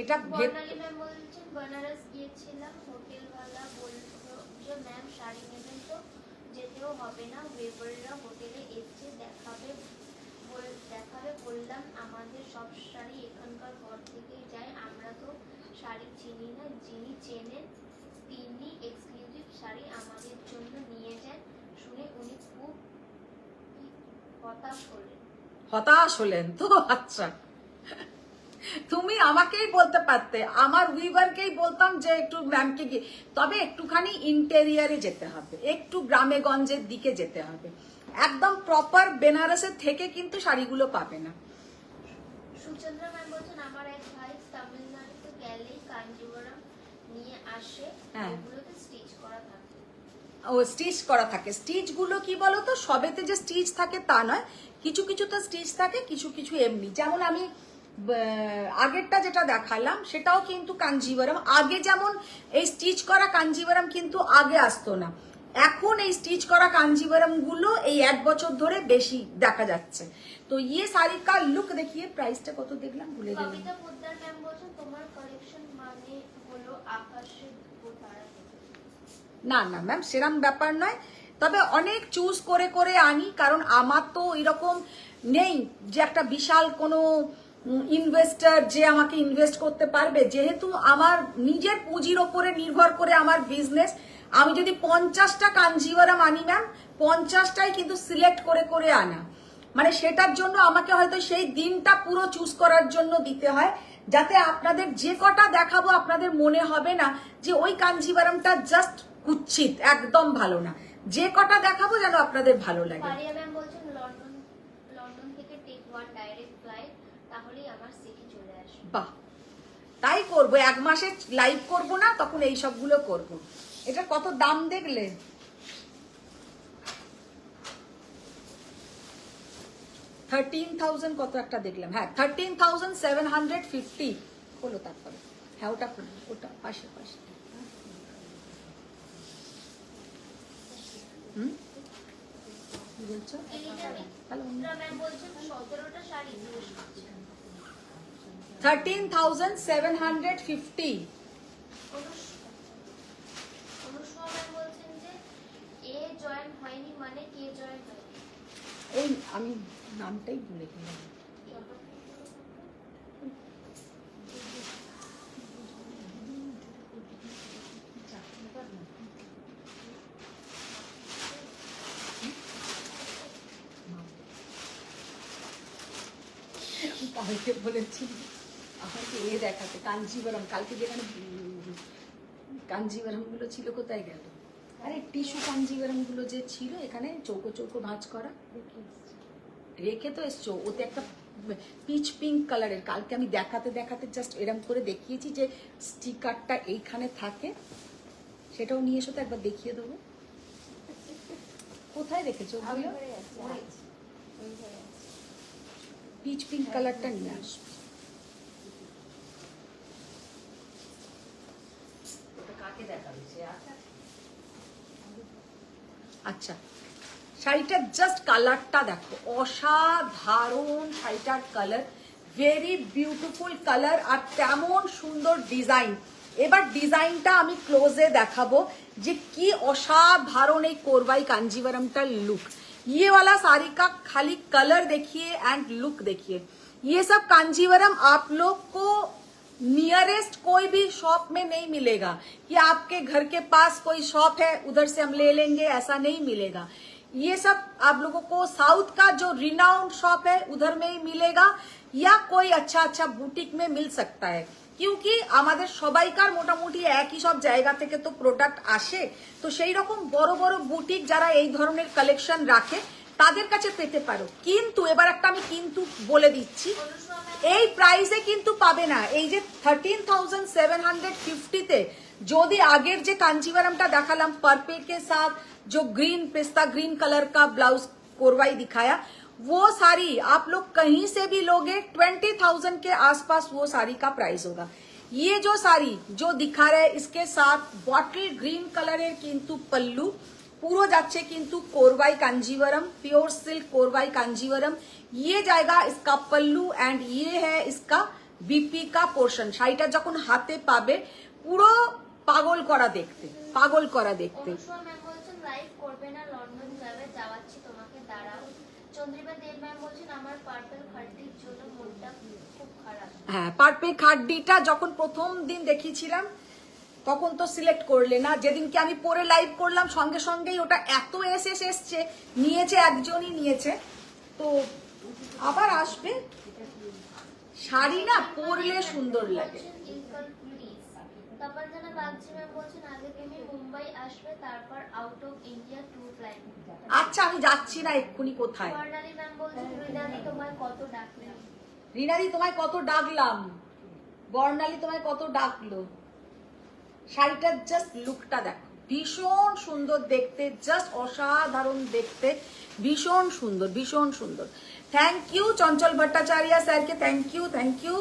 এটা বর্ণালী ম্যাম বলছেন বেনারস গিয়েছিলাম, হোটেলওয়ালা বললো যে ম্যাম শাড়ি নেবেন তো যেতেও হবে না, ওয়েবাররা হোটেলে এসে দেখাবে বললাম আমাদের সব শাড়ি এখানকার ঘর থেকেই যায়, আমরা তো শাড়ি চিনি না, যিনি চেনেন তিনি এক্সক্লুসিভ শাড়ি আমাদের জন্য নিয়ে যান। শুনে উনি খুব হতাশ হলেন তো। আচ্ছা তুমি আমাকেই বলতে পারতে, আমার উইভারকেই বলতাম যে একটু ম্যামকে গিয়ে, তবে একটুখানি ইন্টেরিয়ারে যেতে হবে, একটু গ্রামে গঞ্জের দিকে যেতে হবে, একদম প্রপার বেনারসের থেকে কিন্তু শাড়িগুলো পাবে না। সুচন্দ্রা ম্যাম বলছেন আমার এক ভাই তামিলনাড়ুতে গেলেই কাঞ্জিবরম নিয়ে আসে, হ্যাঁ। ওগুলোতে স্টিচ করা থাকে। ও স্টিচ করা থাকে, স্টিচ গুলো কি বলতো, সবেতে যে স্টিচ থাকে তা নয়, কিছু কিছু তো স্টিচ থাকে, কিছু কিছু এমনি। যেমন আমি আগেরটা যেটা দেখালাম সেটাও কিন্তু কাঞ্জিবরম, আগে যেমন এই স্টিচ করা কাঞ্জিবরম কিন্তু আগে আসতো না, এখন এই স্টিচ করা কাঞ্জিবরম গুলো এই 1 বছর ধরে বেশি দেখা যাচ্ছে। তো ইয়ে শাড়ি কা লুক দেখিয়ে, প্রাইসটা কত দেখলাম ভুলে গেলাম। কবিতা পোদ্দার ম্যাম বলছেন তোমার কালেকশন মানে হলো আকাশের তারা। না না ম্যাম সেরকম ব্যাপার নয়, তবে অনেক চুজ করে করে আনি, কারণ আমার তো এরকম নেই যে একটা বিশাল কোনো ইনভেস্টার যে আমাকে ইনভেস্ট করতে পারবে। যেহেতু আমার নিজের পুঁজির ওপরে নির্ভর করে আমার বিজনেস, আমি যদি 50টা কাঞ্জিভারাম আনি ম্যাম, 50টাই কিন্তু সিলেক্ট করে করে আনা, মানে সেটার জন্য আমাকে হয়তো সেই দিনটা পুরো চুজ করার জন্য দিতে হয়, যাতে আপনাদের যে কটা দেখাবো আপনাদের মনে হবে না যে ওই কাঞ্জিভারামটা জাস্ট কুচ্ছিত, একদম ভালো না, যে কটা দেখাবো যেন আপনাদের ভালো লাগে। পারিয়া ম্যাম বলছেন লন্ডন থেকে টেক 1 ডাইরেক্ট ফ্লাইট, তাহলেই আমার সিটি চলে আসবে। বাহ, তাই করবো, 1 মাসে লাইভ করব না, তখন এই সবগুলো করব। এটা কত দাম দেখলে? 13,000 কত একটা দেখলাম, হ্যাঁ 13,750 হলো। তারপরে হ্যাঁ ওটা খুলো, ওটা পাশে পাশে। কি বলছো? হ্যালো ম্যাম বলছেন 17টা শাড়ি ইউজ করছেন। 13,750। অনুষ্মা ম্যাম বলছেন যে এ জয়েন হয়নি মানে কে জয়েন হয়নি। ওই আমি নামটাই ভুলে গেলাম। আমাকে বলেছি আমাকে এ দেখাতে কাঞ্জিবরম, কালকে যেখানে কাঞ্জিবরম গুলো ছিল কোথায় গেল? আরে টিস্যু কাঞ্জিবরম গুলো যে ছিল এখানে চৌকো চৌকো ভাঁজ করা, রেখে তো এসছো। ওতে একটা পিচ পিঙ্ক কালারের, কালকে আমি দেখাতে দেখাতে জাস্ট এরম করে দেখিয়েছি যে স্টিকারটা এইখানে থাকে, সেটাও নিয়ে এসো তো একবার দেখিয়ে দেবো। কোথায় রেখেছো ওগুলো? পিচ পিঙ্ক কালারটা নিয়ে আসবে। ওটা কাকে দেখাবে সে? আচ্ছা, শাড়িটার জাস্ট কালারটা দেখো, অসাধারণ শাড়িটার কালার, ভেরি বিউটিফুল কালার আর তেমন সুন্দর ডিজাইন। এবার ডিজাইনটা আমি ক্লোজে দেখাবো যে কি অসাধারণ এই कोरवाई कांजीवरमটা लुक। ये वाला साड़ी का खाली कलर देखिए एंड लुक देखिए। ये सब कांजीवरम आप लोग को नियरेस्ट कोई भी शॉप में नहीं मिलेगा कि आपके घर के पास कोई शॉप है उधर से हम ले लेंगे, ऐसा नहीं मिलेगा। ये सब आप लोगों को साउथ का जो रिनाउंड शॉप है उधर में ही मिलेगा या कोई अच्छा अच्छा बुटीक में मिल सकता है, क्योंकि আমাদের সবাইকার মোটামুটি একই সব জায়গা থেকে তো প্রোডাক্ট আসে, তো সেই রকম বড় বড় বুটিক যারা এই ধরনের কালেকশন রাখে তাদের কাছে পেতে পারো। কিন্তু এবার একটা আমি কিন্তু বলে দিচ্ছি, এই প্রাইসে কিন্তু পাবে না। এই যে 13,750 তে যদি আগের যে कांजीवरमটা দেখালাম पर्पल के साथ जो ग्रीन पिस्ता ग्रीन कलर का ब्लाउज कोरवाई दिखाया, वो साड़ी आप लोग कहीं से भी लोगे 20,000 के आसपास वो साड़ी का प्राइस होगा। ये जो साड़ी जो दिखा रहे हैं इसके साथ बॉटल ग्रीन कलर किंतु पल्लू পুরো যাচ্ছে কিন্তু कोरवाई कांजीवरम, प्योर सिल्क कोरवाई कांजीवरम। ये जाएगा इसका पल्लू एंड ये है इसका बीपी का पोर्शन। শাড়িটা যখন হাতে পাবে পুরো পাগল করা দেখতে, পাগল করা দেখতে। অনুষ্মা ম্যাম বলছেন লাইভ করবে না, লন্ডন যাবে, যাওয়াচ্ছি তোমাকে, দাঁড়াও। চন্দ্রিমা দেব ম্যাম বলছেন আমার পার্পল খাড্ডির জন্য মনটা খুব খারাপ। হ্যাঁ, পার্পল খাড্ডিটা যখন প্রথম দিন দেখিয়েছিলাম তখন তো সিলেক্ট করলে না, যেদিনকে আমি পরে লাইভ করলাম সঙ্গে সঙ্গেই ওটা এত এসএস এসছে, নিয়েছে একজনই নিয়েছে, তো আবার আসবে। শাড়ি না পরলে সুন্দর লাগে। তপনজানা বাগচি ম্যাম বলছেন আগে তুমি মুম্বাই আসবে, তারপর out of India tour plan. আচ্ছা, আমি যাচ্ছি না এক্ষুনি। কোথায়? বর্ণালী ম্যাম বলছেন রিনাদি তোমায় কত ডাকলাম। রিনাদি তোমায় কত ডাকলাম, বর্ণালী তোমায় কত ডাকলো। শাড়িটার জাস্ট লুকটা দেখো, ভীষণ সুন্দর দেখতে, জাস্ট অসাধারণ দেখতে, ভীষণ সুন্দর, ভীষণ সুন্দর। Thank you Chanchal Bhattacharya sir के, थैंक यू थैंक यू।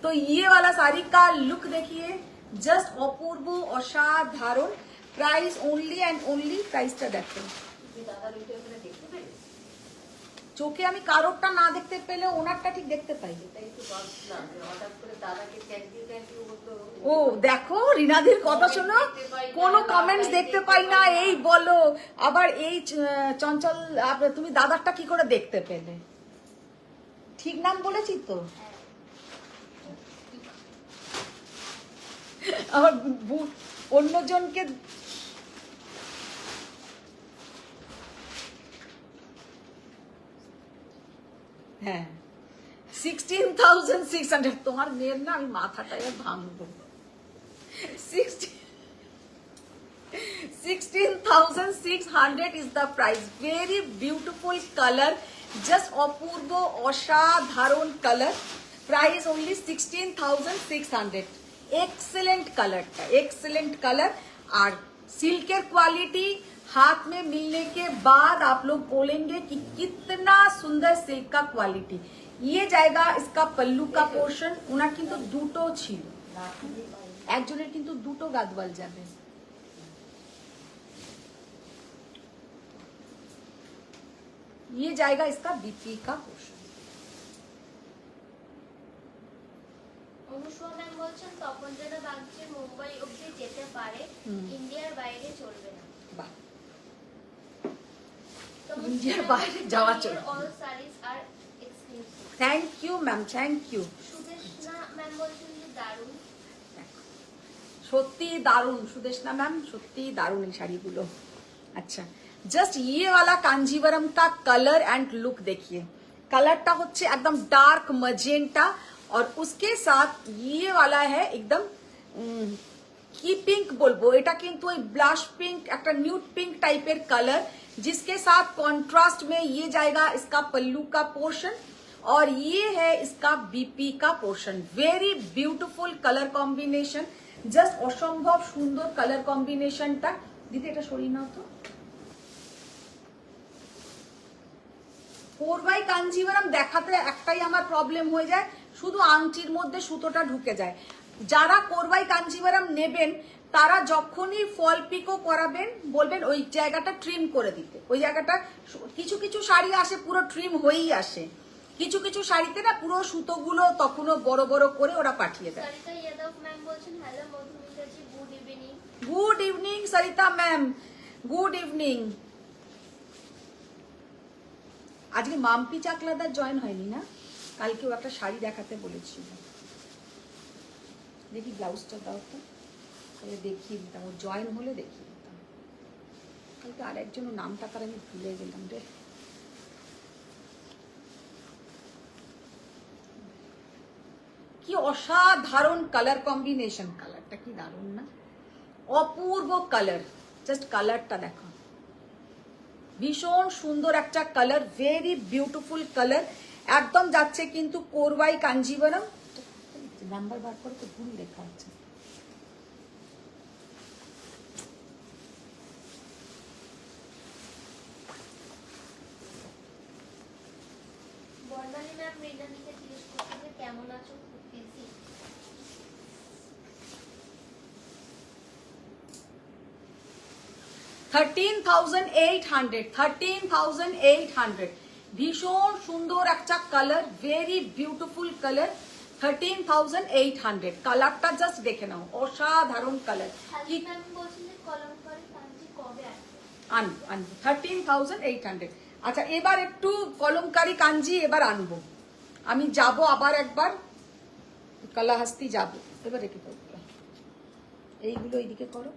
तो ये वाला साड़ी का लुक देखिए, जस्ट अपूर्व असाधारण। प्राइस ओनली एंड ओनली, प्राइसটা দেখো। চোখে আমি কারোরটা না দেখতে পেলে ওনারটা ঠিক দেখতে পাই। ও দেখো, রিনাদির কথা শোনো, কোনো কমেন্টস দেখতে পাই না এই বলো, আবার এই চঞ্চল তুমি দাদারটা কি করে দেখতে পেলে? ঠিক নাম বলেছি তো? আবার অন্যজনকে হ্যাঁ 16,600। তোমার মেয়ের না আমি মাথাটাই ভাঙবো। 16,600 is the price. Very beautiful color, just অপূর্ব অসাধারণ কালার। Price only 16,600। एक्सेलेंट कलरটা, एक्सेलेंट कलर। और सिल्कर क्वालिटी हाथ में मिलने के बाद आप लोग बोलेंगे कि कितना सुंदर सिल्क का क्वालिटी। ये जाएगा इसका पल्लू का पोर्शन। ওনার কিন্তু দুটো ছিল, একজনের কিন্তু দুটো গাদওয়াল যাবে। ये जाएगा इसका बीपी का पोर्शन। অনুষ্মা ম্যাম বলছেন তপনজানা বাগচি মুম্বাই অবধি যেতে পারে, ইন্ডিয়ার বাইরে চলবে না। বাহ, ইন্ডিয়ার বাইরে যাওয়া চলবে। All saris are exclusive. Thank you ma'am, thank you. Sudeshna ma'am বলছেন যে দারুণ, সত্যি দারুণ সুদেশনা ম্যাম, সত্যি দারুণ এই শাড়িগুলো। अच्छा, जस्ट ये वाला कांजीवरम का कलर एंड लुक देखिए, कलरটা হচ্ছে একদম ডার্ক ম্যাজেন্টা और उसके साथ ये वाला है एकदम की पिंक बोलबो এটা কিন্তু ওই ब्लश पिंक একটা न्यूड पिंक टाइपेर कलर जिसके साथ कॉन्ट्रास्ट में ये जाएगा इसका पल्लू का पोर्शन और ये है इसका बीपी का portion very beautiful colour combination just অসম্ভব সুন্দর কালার কম্বিনেশনটা দিদি এটা সরিয়ে নাও তো কোরবাই কাঞ্জিভারাম দেখাতে একটাই আমার প্রবলেম হয়ে যায় শুধু আংটির মধ্যে সুতোটা ঢুকে যায় যারা কোরবাই কাঞ্জিভারাম নেবেন তারা যখনই ফল পিকো করাবেন বলবেন ওই জায়গাটা ট্রিম করে দিতে ওই জায়গাটা কিছু কিছু শাড়ি আসে পুরো ট্রিম হয়েই আসে কিছু কিছু শাড়িতে না পুরো সুতোগুলো তখনও বড় বড় করে ওরা পাঠিয়ে দেয় সরিতা যাদব ম্যাম বলছেন hello Madhumita ji good evening good evening Sarita ma'am good evening আজকে মাম্পি চাকলাদার জয়েন হয়নি না কালকেও একটা শাড়ি দেখাতে বলেছিল দেখি ব্লাউজটা দাও তো তাহলে দেখিয়ে দিতাম ও জয়েন হলে দেখিয়ে দিতাম কালকে আর একজনের নামটা তার আমি ভুলে গেলাম রে কি অসাধারণ কালার কম্বিনেশন কালারটা কি দারুণ না অপূর্ব কালার জাস্ট কালারটা দেখো ভীষণ সুন্দর একটা কালার ভেরি বিউটিফুল কালার একদম যাচ্ছে কিন্তু কোরবাই কাঞ্জিভারাম নাম্বার বার করে তো ভুল লেখা আছে বর্ণালী ম্যাম মৃণালীকে জিজ্ঞেস করছেন যে কেমন আছো খুব বিজি 13,800 ভীষণ সুন্দর একটা কালার ভেরি বিউটিফুল কালার 13,800 কালারটা জাস্ট দেখে নাও অসাধারণ কালার হালি ম্যাম বলছেন যে কলমকারী কাঞ্জি কবে আসবে আনবো 13,800 আচ্ছা এবার একটু কলমকারী কাঞ্জি এবার আনবো আমি যাব আবার একবার কালাহাস্তি যাব এবার রেখে দেবো এইগুলো এইদিকে করো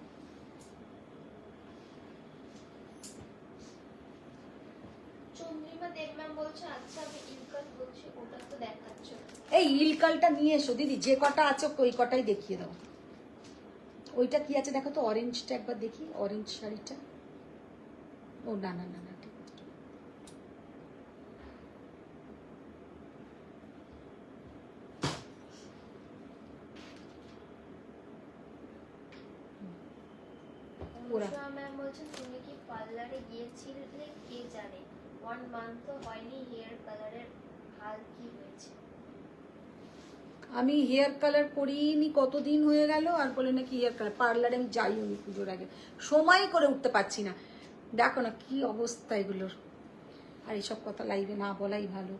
চন্দ্রিমা দেব ম্যাম বলছে আচ্ছা আমি ইনকাল বলছি ওটা তো দেখাচ্ছ এই ইলকালটা নিয়ে এসো দিদি যে কটা আছে ওই কটাই দেখিয়ে দাও ওইটা কি আছে দেখো তো অরেঞ্জটা একবার দেখি অরেঞ্জ শাড়িটা ও না না না না ঠিক আছে অনুষ্কা ম্যাম বলছেন তুমি কি পার্লারে গিয়েছিলে কে জানে 1 মান্থ তো হয়নি হেয়ার কালারের হাল কি হয়েছে আমি হেয়ার কালার করিনি কতদিন হয়ে গেল আর বলে নাকি হেয়ার কালার পার্লারে আমি যাইও নি পুজোর আগে সময় করে উঠতে পারছি না দেখো না কি অবস্থা এগুলোর আর এইসব কথা লাইভে না বলাই ভালো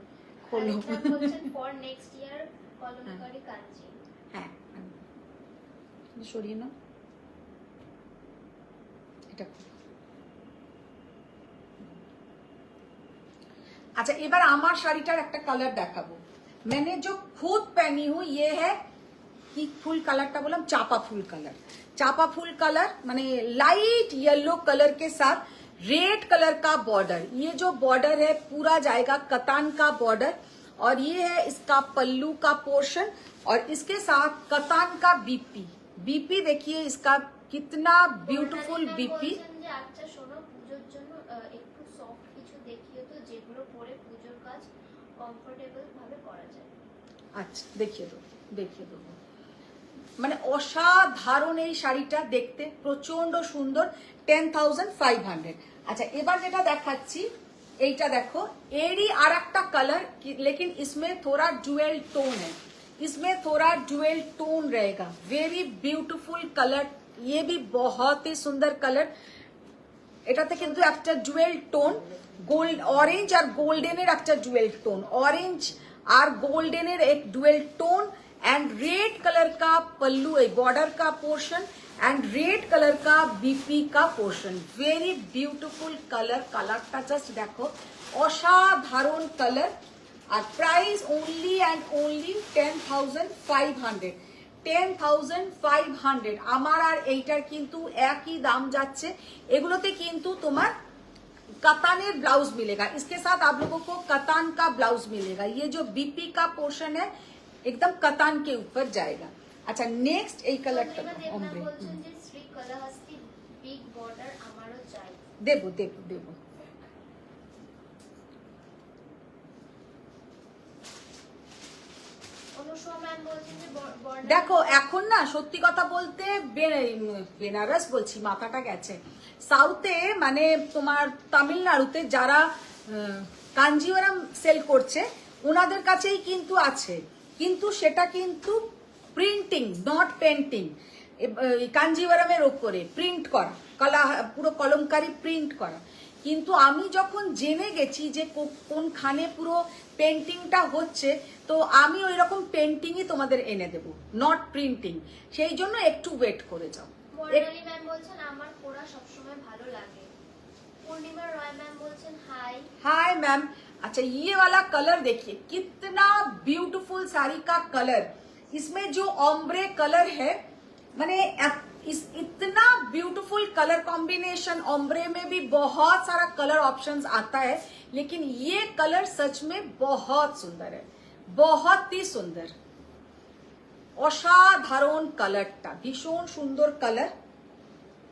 হলো ম্যাম বলছেন ফর নেক্সট ইয়ার কলমকারী কাঞ্জি হ্যাঁ সরিয়ে নাও এটা अच्छा এবার আমার শাড়িটার একটা কালার দেখাবো मैंने जो खुद पहनी हूँ ये है कि फुल कलरটা বললাম চাপা फुल कलर माने लाइट येलो कलर के साथ रेड कलर का बॉर्डर ये जो बॉर्डर है पूरा जाएगा कतान का बॉर्डर और ये है इसका पल्लू का पोर्शन और इसके साथ कतान का बीपी देखिए इसका कितना ब्यूटीफुल बीपी যে আচ্ছা শোনো পূজোর জন্য একটু সফট কিছু দেখিও তো যেগুলো পরে পূজোর কাজ কমফোর্টেবল ভাবে করা যায় আচ্ছা দেখিয়ে দেবো মানে অসাধারণ এই শাড়িটা দেখতে প্রচন্ড সুন্দর 10,500 আচ্ছা এবার যেটা দেখাচ্ছি এইটা দেখো এরই আর একটা কালার लेकिन इसमें थोड़ा ड्यूअल टोन है इसमें थोड़ा ड्यूअल टोन रहेगा वेरी ब्यूटीफुल कलर ये भी बहुत ही सुंदर कलर এটাতে কিন্তু একটা ডুয়েল টোন গোল্ড অরেঞ্জ আর গোল্ডেনের একটা ডুয়েল টোন ऑरेंज और गोल्डन एक dual tone and red colour का पल्लू है बॉर्डर का पोर्शन एंड रेड कलर का बीपी का पोर्शन वेरी ब्यूटीफुल कलर कलरটা জাস্ট দেখো অসাধারণ কালার আর প্রাইস ओनली एंड ओनली 10,500 10,500 আমার আর এইটার কিন্তু একই দাম যাচ্ছে এগুলোতে কিন্তু তোমার कतानेर ब्लाउज मिलेगा, इसके साथ आप लोगों को कतान का ब्लाउज मिलेगा। ये जो बीपी का पोर्शन है एकदम कतान के ऊपर जाएगा। अच्छा नेक्स्ट এই কালারটা আমরা বলছেন যে শ্রী কলাহস্তি বিগ বর্ডার আমারও চাই। দেবো দেবো দেবো। অনুষ্মা ম্যাম বলছেন যে বর্ডার দেখো এখন না সত্যি কথা বলতে বেনারস বলছি, মাথাটা গেছে, সাউথে মানে তোমার তামিলনাড়ুতে যারা কাঞ্জিভারাম সেল করছে ওনাদের কাছেই কিন্তু আছে, কিন্তু সেটা কিন্তু প্রিন্টিং নট পেন্টিং, কাঞ্জিভারামের ওপরে প্রিন্ট করা, পুরো কলমকারি প্রিন্ট করা। কিন্তু আমি যখন জেনে গেছি যে কোনখানে পুরো পেন্টিংটা হচ্ছে, তো আমি ওই রকম পেন্টিংই তোমাদের এনে দেব, নট প্রিন্টিং। সেই জন্য একটু ওয়েট করে যাও। বর্ণালী ম্যাম বলছেন আমার পড়া সবসময় ভালো লাগে। পূর্ণিমা রয় ম্যাম বলছেন হাই। Hi ma'am. अच्छा ये वाला कलर देखिए कितना ब्यूटीफुल साड़ी का कलर, इसमें जो ऑम्ब्रे कलर है माने इतना ब्यूटीफुल कलर कॉम्बिनेशन, ऑम्ब्रे में भी बहुत सारा कलर ऑप्शंस आता है, लेकिन ये कलर सच में बहुत सुंदर है, बहुत ही सुंदर, অসাধারণ কালারটা, ভীষণ সুন্দর কালার।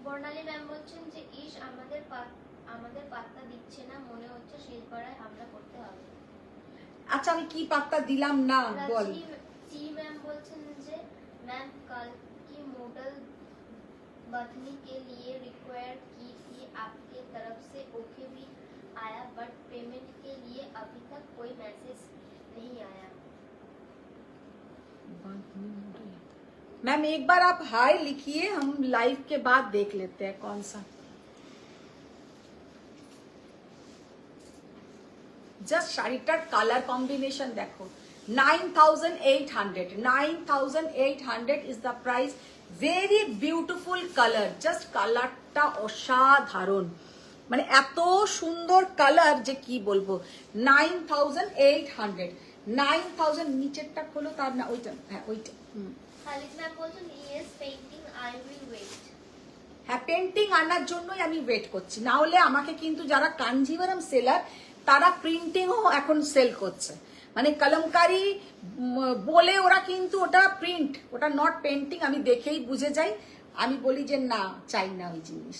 বর্ণালী ম্যাম বলছেন যে ইশ আমাদের পাত্তা দিচ্ছে না, মনে হচ্ছে শেষবারায় হামলা করতে হবে। আচ্ছা আমি কি পাত্তা দিলাম না বল। জি मैम বলছেন যে मैम कल की मॉडल बदलने के लिए रिक्वायर की थी, आपके तरफ से ओके भी आया, बट पेमेंट के लिए अभी तक कोई मैसेज नहीं आया। मैम एक बार आप हाय लिखिए, हम लाइव के बाद देख लेते हैं कौन सा। জাস্ট শাড়িটার কালার কম্বিনেশন দেখো, 9800 is the price. Very beautiful colour, just কালারটা অসাধারণ, মানে এত সুন্দর কালার যে কি বলবো। 9800 নিচেরটা খোলো, তার না ওইটা, হ্যাঁ ওইটা। খালিদ ম্যাম বলছেন yes painting I will wait. হ্যাঁ পেন্টিং আনার জন্যই আমি ওয়েট করছি, না হলে আমাকে কিন্তু যারা কাঞ্জিভারাম সেলার তারা প্রিন্টিংও এখন সেল করছে, মানে কলমকারি বলে ওরা কিন্তু ওটা প্রিন্ট, ওটা নট পেন্টিং। আমি দেখেই বুঝে যাই, আমি বলি যে না চাই না ওই জিনিস,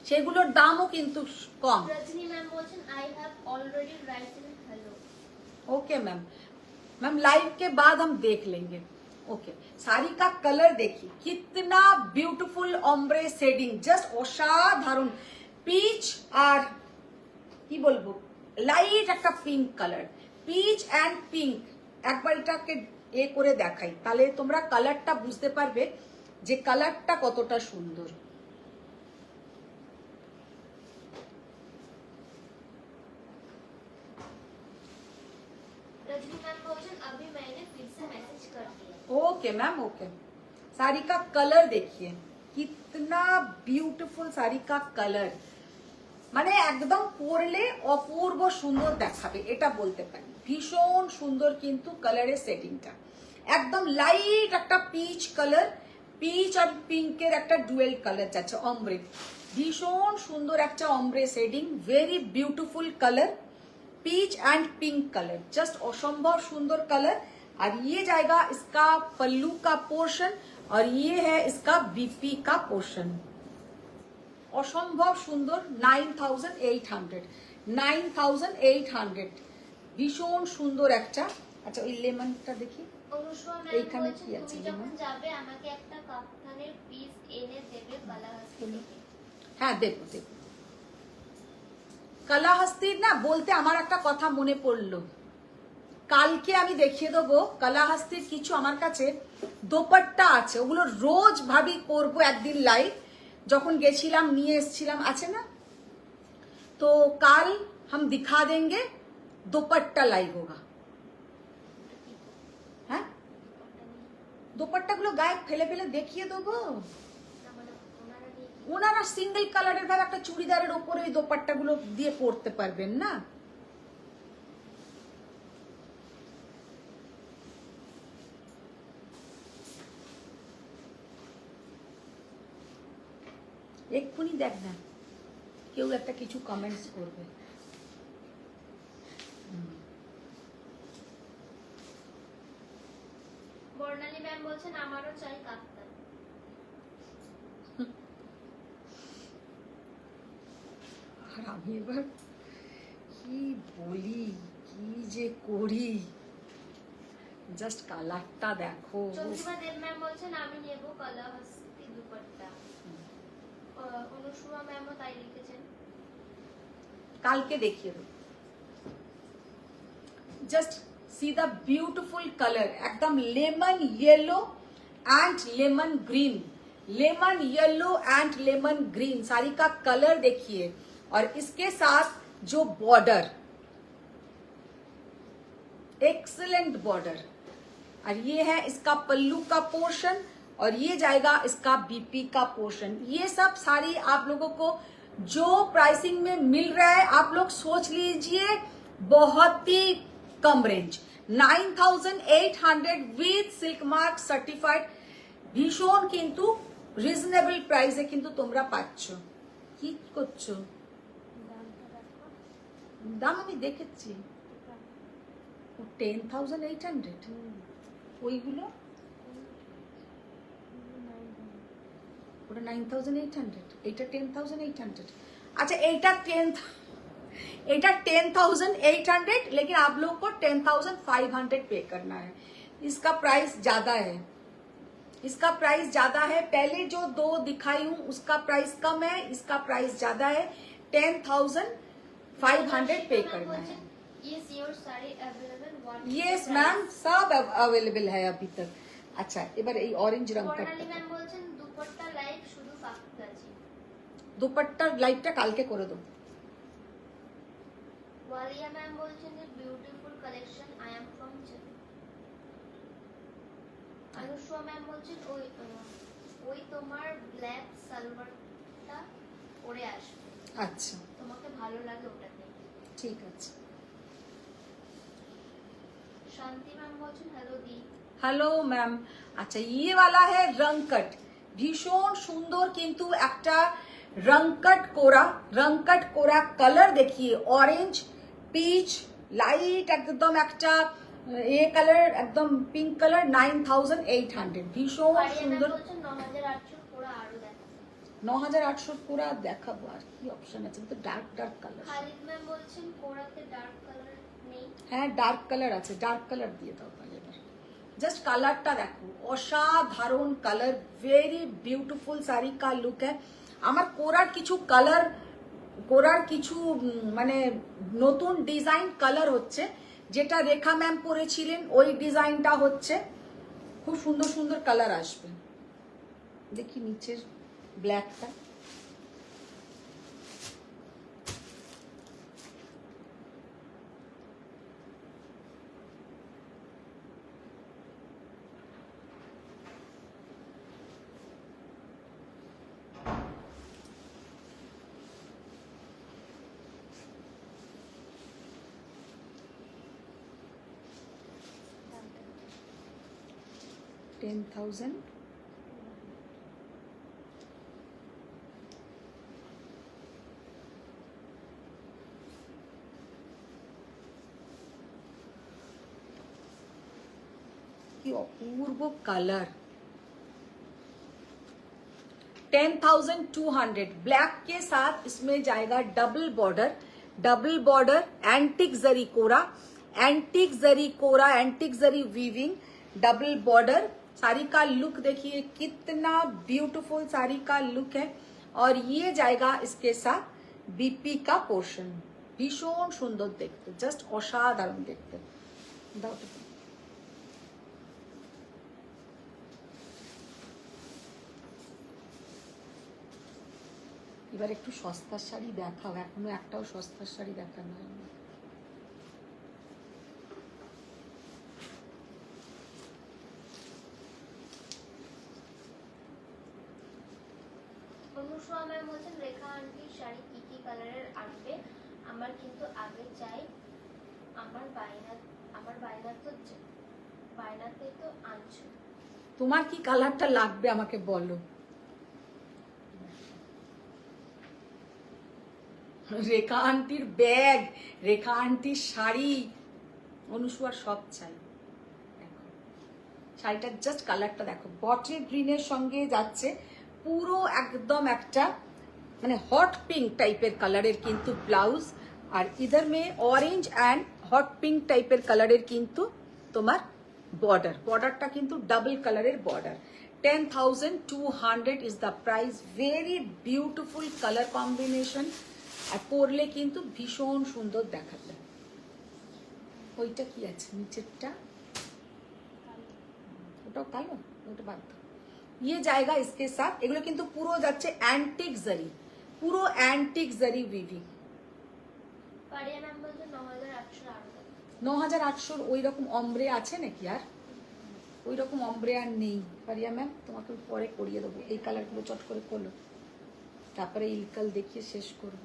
সেগুলোর দামও কিন্তু কম। রজনী ম্যাম বলছেন I have already written hello. Okay ma'am, ma'am live के बाद हम देख लेंगे। ओके साड़ी का कलर देखिए कितना ब्यूटीफुल ऑम्ब्रे शेडिंग, जस्ट অসাধারণ পিচ আর কি বলবো লাইট একটা pink colour, peach and pink. একবার এটাকে এ করে দেখাই, তাহলে তোমরা কালারটা বুঝতে পারবে যে কালারটা কতটা সুন্দর। रजनी मैम बोलছেন अभी मैंने फिर से मैसेज कर दिया। Okay ma'am okay. साड़ी का कलर देखिए कितना ब्यूटीफुल साड़ी का कलर, মানে একদম পরলে অপূর্ব সুন্দর দেখাবে, এটা বলতে পারি। ভীষণ সুন্দর কিন্তু কালারের সেটিংটা, একদম লাইট একটা পিচ কালার, পিচ আর পিঙ্কের একটা ডুয়েল কালার যাচ্ছে অম্ব্রে, ভীষণ সুন্দর একটা ombre shading, very beautiful colour, peach and pink colour, just असंभव सुंदर कलर। और ये जाएगा इसका पल्लू का पोर्शन, और ये है इसका बीपी का पोर्शन। असंभव सुंदर 9800 ভীষণ সুন্দর একটা। আচ্ছা ওই লেমনটা দেখি, অনুষ্মা ম্যাম এইখানে বলছেন কি আছে তুমি যখন যাবে আমাকে একটা কাফতানের পিস এনে দেবে কালাহাস্তি থেকে। হ্যাঁ দেবো দেবো। কালাহাস্তির না বলতে আমার একটা কথা মনে পড়লো, কালকে আমি দেখিয়ে দেবো কালাহাস্তির কিছু আমার কাছে দোপাট্টা আছে, ওগুলো রোজ ভাবি করবো একদিন লাইভ, যখন গেছিলাম নিয়ে এসেছিলাম আছে না, তো কাল हम दिखा देंगे दोपट्टा लाइव होगा। হ্যাঁ দোপাট্টাগুলো গায়ে ফেলে ফেলে দেখিয়ে দেবো। ওনারা সিঙ্গেল কালারের ভাবে একটা চুড়িদারের ওপরে ওই দোপাট্টাগুলো দিয়ে পরতে পারবেন না। এক্ষুনি দেখ না কেউ একটা কিছু কমেন্টস করবে। বর্ণালী ম্যাম বলছেন আমারও চাই কাপ্তান। আর আমি এবার কি বলি, কি যে করি, জাস্ট কালারটা দেখো। চন্দ্রিমা দেব ম্যাম বলছেন আমি নেব কলাহস্তি দুপাট্টা। অনুসুমা ম্যামও তাই লিখেছেন। কালকে দেখিয়ে দেবো। Just see the beautiful colour, एकदम lemon yellow and lemon green, lemon yellow and lemon green sari का कलर देखिए। और इसके साथ जो बॉर्डर, एक्सीलेंट बॉर्डर, और ये है इसका पल्लू का पोर्शन, और ये जाएगा इसका बीपी का पोर्शन। ये सब साड़ी आप लोगों को जो प्राइसिंग में मिल रहा है, आप लोग सोच लीजिए बहुत ही कम range, 9800 with silk mark certified. ভীষণ কিন্তু রিজনেবল প্রাইসে কিন্তু তোমরা পাচ্ছ। কি করছো? দাম আমি দেখেছি, 10,800 ওইগুলো, ওটা 9,800, এটা 10,800। अच्छा এইটা 10,800, लेकिन आप लोग को 10,500 पे करना है। इसका प्राइस ज्यादा है, इसका प्राइस ज्यादा है। पहले जो दो दिखाई हूं उसका प्राइस कम है, इसका प्राइस ज्यादा है। 10,500 पे करना है। Yes, your saree available one. Yes ma'am, सब अवेलेबल है अभी तक। अच्छा, এবার এই অরেঞ্জ রং বর্ণালী ম্যাম বলছেন দুপাট্টা লাইভ শুধু কাপ্তাজি। দুপাট্টার লাইভটা কালকে করে দেবো। ওয়ালিয়া ম্যাম বলছেন যে beautiful collection, I am from Chennai. Anushma ma'am বলছেন ওই তোমার ব্ল্যাক সালোয়ারটা পরে আসবে, আচ্ছা তোমাকে ভালো লাগে ওটাতে। ঠিক আছে। শান্তি ম্যাম বলছেন হ্যালো দি। Hello ma'am. আচ্ছা, ये वाला है रंगकट, ভীষণ সুন্দর কিন্তু একটা রংকট কোরা কালার দেখিয়ে, অরেঞ্জ পিচ লাইট একদম একটা এ কালার, একদম পিঙ্ক কালার, 9,800, ভীষণ সুন্দর। 9,800 পুরো আরো দেখাবো। 9,800 পুরা দেখাবো, আর কি অপশন আছে? তো ডার্ক কালার। খালিদ ম্যাম বলছেন কোরাতে ডার্ক কালার নেই। হ্যাঁ ডার্ক কালার আছে, ডার্ক কালার দিয়ে দাও তাহলে। এবার জাস্ট কালারটা দেখো, অসাধারণ কালার, ভেরি বিউটিফুল শাড়ি কা লুক है। আমার কোরার কিছু মানে নতুন ডিজাইন কালার হচ্ছে, যেটা রেখা ম্যাম পরেছিলেন ওই ডিজাইনটা হচ্ছে। খুব সুন্দর সুন্দর কালার আসবে। দেখি নিচের ব্ল্যাকটা, $10,000। কি অপূর্ব কালার। 10,200 ब्लैक के साथ इसमें जाएगा डबल बॉर्डर, एंटिक जरी वीविंग, डबल बॉर्डर। साड़ी का लुक देखिए कितना ब्यूटीफुल साड़ी का लुक है। और ये जाएगा इसके साथ बीपी का पोर्शन, भीषण सुंदर देखते, जस्ट असाधारण देखते। दाও তো। এবার একটু সস্তার শাড়ি দেখাও, এখনো একটাও সস্তার শাড়ি দেখানো হয়নি। অনুষ্মা ম্যাম বলছেন রেখা আন্টি শাড়ি কি কি কালারের আনবে, আমার কিন্তু আগে চাই, আমার বায়নাতে তো আনছো। তোমার কি কালারটা লাগবে আমাকে বলো। রেখা আন্টির ব্যাগ, রেখা আন্টির শাড়ি, অনুসুয়ার সব চাই। দেখো শাড়িটার জাস্ট কালারটা দেখো, বটল গ্রিনের সঙ্গে যাচ্ছে, পুরো একদম একটা মানে হট পিঙ্ক টাইপের কালারের কিন্তু ব্লাউজ, আর ইধার মে অরেঞ্জ অ্যান্ড হট পিঙ্ক টাইপের কালারের কিন্তু তোমার বর্ডারটা কিন্তু ডাবল কালারের border. 10,200 is the price. Very beautiful colour combination, আর পরলে কিন্তু ভীষণ সুন্দর দেখাবে। ওইটা কি আছে নিচেরটা, ওটাও কালো, ওটা বাদ দাও। ये जाएगा इसके साथ, এগুলো কিন্তু পুরো যাচ্ছে অ্যান্টিক জারি, পুরো অ্যান্টিক জারি উইভিং। পারিয়া নাম বলতে 9,800 আরো দেবে। 9,800 ওই রকম অমব্রে আছে নাকি? আর ওই রকম অমব্রে আর নেই পারিয়া ম্যাম, তোমাকে পরে করিয়ে দেবো। এই কালারগুলো চট করে করলো, তারপরে ইলকাল দেখিয়ে শেষ করব।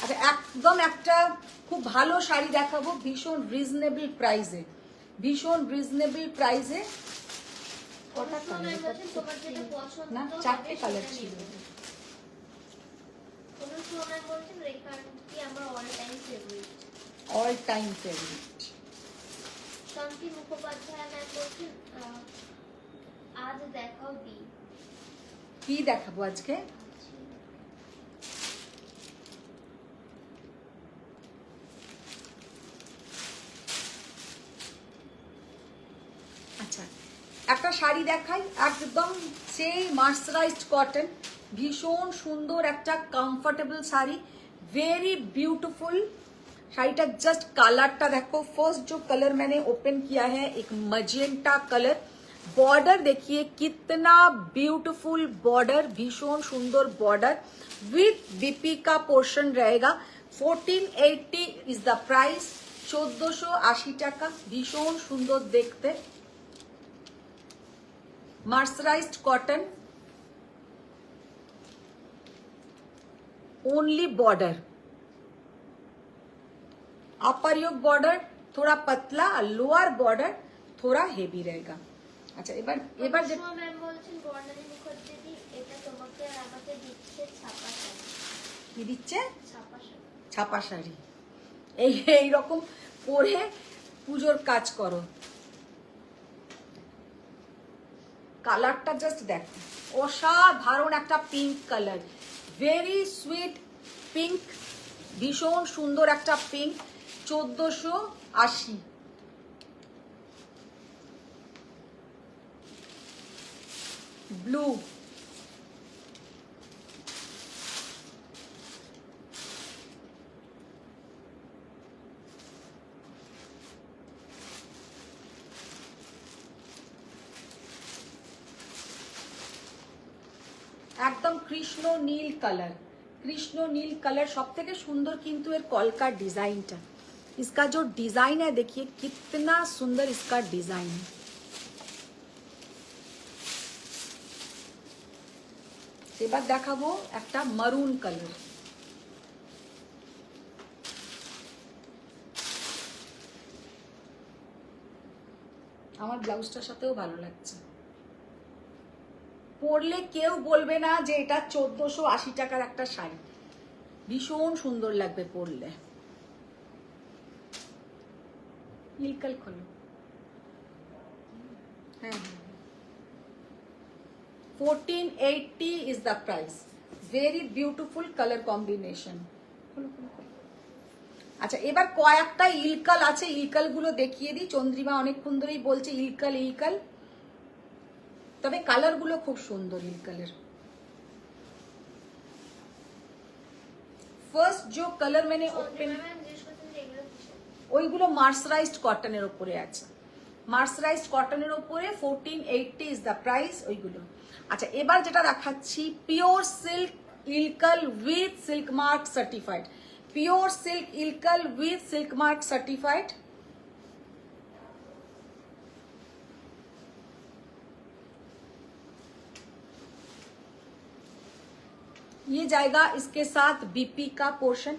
আচ্ছা একদম একটা খুব ভালো শাড়ি দেখাবো, ভীষণ রিজনেবল প্রাইসে, ভীষণ রিজনেবল প্রাইসে। কটা কালার? তোমার যেটা পছন্দ না, হবে 4টে সেটা কালার ছিল। নেবে। অনুসরণ বলছেন রেখা আন্টি আমার all time favourite. All time favourite. শান্তি মুখোপাধ্যায় ম্যাম বলছেন আজ দেখাও দি। কি দেখাবো আজকে? আচ্ছা একটা শাড়ি দেখাই, একদম সেই মার্সারাইজড কটন, ভীষণ সুন্দর একটা কমফোর্টেবল শাড়ি, वेरी ब्यूटीफुल। শাড়িটা জাস্ট কালারটা দেখো, फर्स्ट जो कलर मैंने ओपन किया है एक मजेंटा कलर, बॉर्डर देखिए कितना ब्यूटीफुल बॉर्डर, भीषण सुंदर बॉर्डर विथ बीपी का पोर्शन रहेगा। 1480 इज द प्राइस, 1480 টাকা, ভীষণ সুন্দর দেখতে, मर्सराइज्ड कॉटन, ओनली बॉर्डर, अपर योग बॉर्डर थोड़ा पतला और लोअर बॉर्डर थोड़ा हेवी रहेगा। अच्छा এবার অনুসরণ ম্যাম বলছেন বর্ণালী মুখার্জি এটা তোমাকে আর আমাকে দিচ্ছে ছাপা শাড়ি। কি দিচ্ছে? ছাপা শাড়ি। ছাপা শাড়ি, এই রকম পরে পুজোর কাজ করো। কালারটা জাস্ট দেখো, অসাধারণ একটা pink colour, very sweet pink, ভীষণ সুন্দর একটা পিঙ্ক, 1480। ব্লু, একদম কৃষ্ণ নীল কালার, কৃষ্ণ নীল কালার। সব থেকে সুন্দর কিন্তু এর কলকার ডিজাইনটা, इसका जो डिजाइन है देखिए कितना सुंदर इसका डिजाइन है। এবার দেখাবো একটা মারুন কালার, আমার ব্লাউজটার সাথেও ভালো লাগছে, পরলে কেউ বলবে না যে এটা 1480 টাকার একটা শাড়ি, ভীষণ সুন্দর লাগবে পরলে। নীলকাল খোলো, হ্যাঁ 1480 is the price, very beautiful color combination। খোলো খোলো খোলো। আচ্ছা এবার কয়েকটা ইলকাল আছে, ইলকাল গুলো দেখিয়ে দিই। চন্দ্রিমা অনেকক্ষণ ধরেই বলছে ইলকাল ইলকাল, তবে কালার গুলো খুব সুন্দর ইলকালের। ফার্স্ট जो कलर मैंने ओपन, ওইগুলো মার্সারাইজড কটনের উপরে আছে, মার্সারাইজড কটনের উপরে 1480 ইজ দ্য প্রাইস ওইগুলো। আচ্ছা এবার যেটা দেখাচ্ছি pure silk Ilkal with silk mark certified, pure silk Ilkal with silk mark certified. ये जाएगा इसके साथ बीपी का पोर्शन,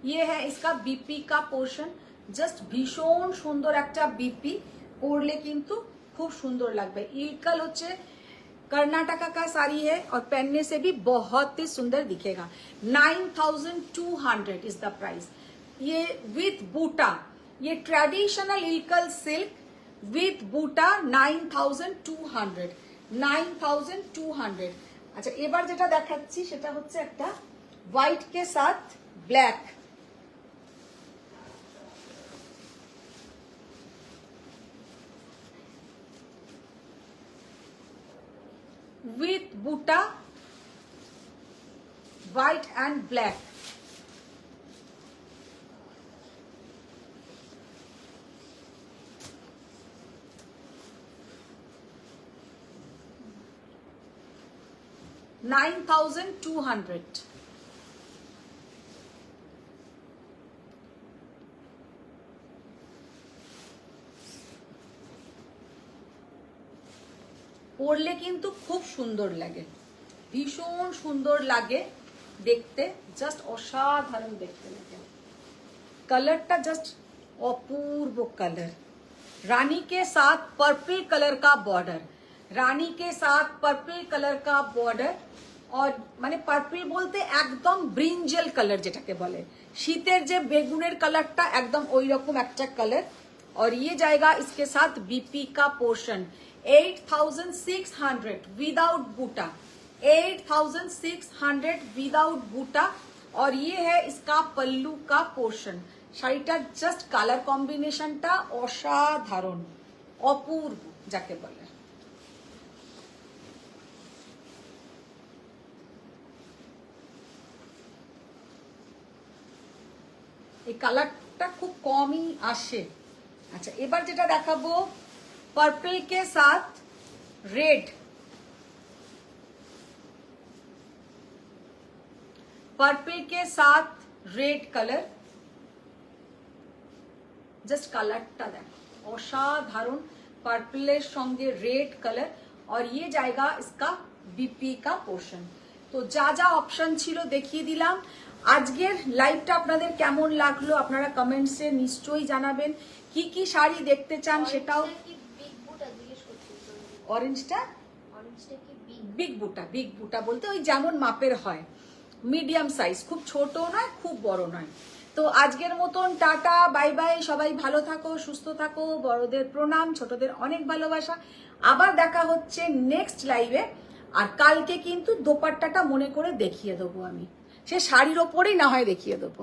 ये है इसका बीपी का पोर्शन, জাস্ট ভীষণ সুন্দর একটা বিপি, পরলে কিন্তু खूब सुंदर लगবে। इल्कल होचे कर्नाटका का साड़ी है और पहनने से भी बहुत ही सुंदर दिखेगा। 9200 इज द प्राइस। ये विथ बूटा, ये ट्रेडिशनल इल्कल सिल्क विथ बूटा 9200। 9200। अच्छा, এবার যেটা দেখাচ্ছি সেটা হচ্ছে একটা হোয়াইট के साथ black. with buta white and black। $9,200। পরলে কিন্তু খুব সুন্দর লাগে, ভীষণ সুন্দর লাগে দেখতে, জাস্ট অসাধারণ দেখতে লাগে। कलरটা জাস্ট অপূর্ব कलर। रानी के साथ पर्पल कलर का बॉर्डर, रानी के साथ पर्पल कलर का बॉर्डर। और মানে পার্পল বলতে একদম ব্রিঞ্জেল কালার যেটাকে বলে, শীতের যে বেগুনের কালারটা একদম ওই রকম একটা কালার। और ये जाएगा इसके साथ बीपी का पोर्शन 8600 विदाउट बूटा, 8600 विदाउट बूटा। और ये है इसका पल्लू का पोर्शन। শাড়িটার জাস্ট কালার কম্বিনেশনটা অসাধারণ, অপূর্ব যাকে বলে। এই কালারটা খুব কমই আসে। আচ্ছা, এবার যেটা দেখাবো पर्पल के साथ रेड, पर्पल के साथ रेड कलर। জাস্ট কালারটা দেখো অসাধারণ, পার্পলের সঙ্গে রেড কালার। और ये जाएगा इसका बीपी का पोर्शन। তো যা যা অপশন ছিল দেখিয়ে দিলাম। আজকের লাইভটা আপনাদের কেমন লাগলো আপনারা কমেন্টসে নিশ্চয়ই জানাবেন। কি কি শাড়ি দেখতে চান সেটাও। অরেঞ্জটা বিগ বুটা, বিগ বুটা বলতে ওই যেমন মাপের হয়, মিডিয়াম সাইজ, খুব ছোট নয় খুব বড় নয়। তো আজকের মতন টাটা, বাই বাই। সবাই ভালো থাকো, সুস্থ থাকো। বড়দের প্রণাম, ছোটদের অনেক ভালোবাসা। আবার দেখা হচ্ছে নেক্সট লাইভে। আর কালকে কিন্তু দোপাট্টাটা মনে করে দেখিয়ে দেবো আমি, সে শাড়ির ওপরেই না হয় দেখিয়ে দেবো।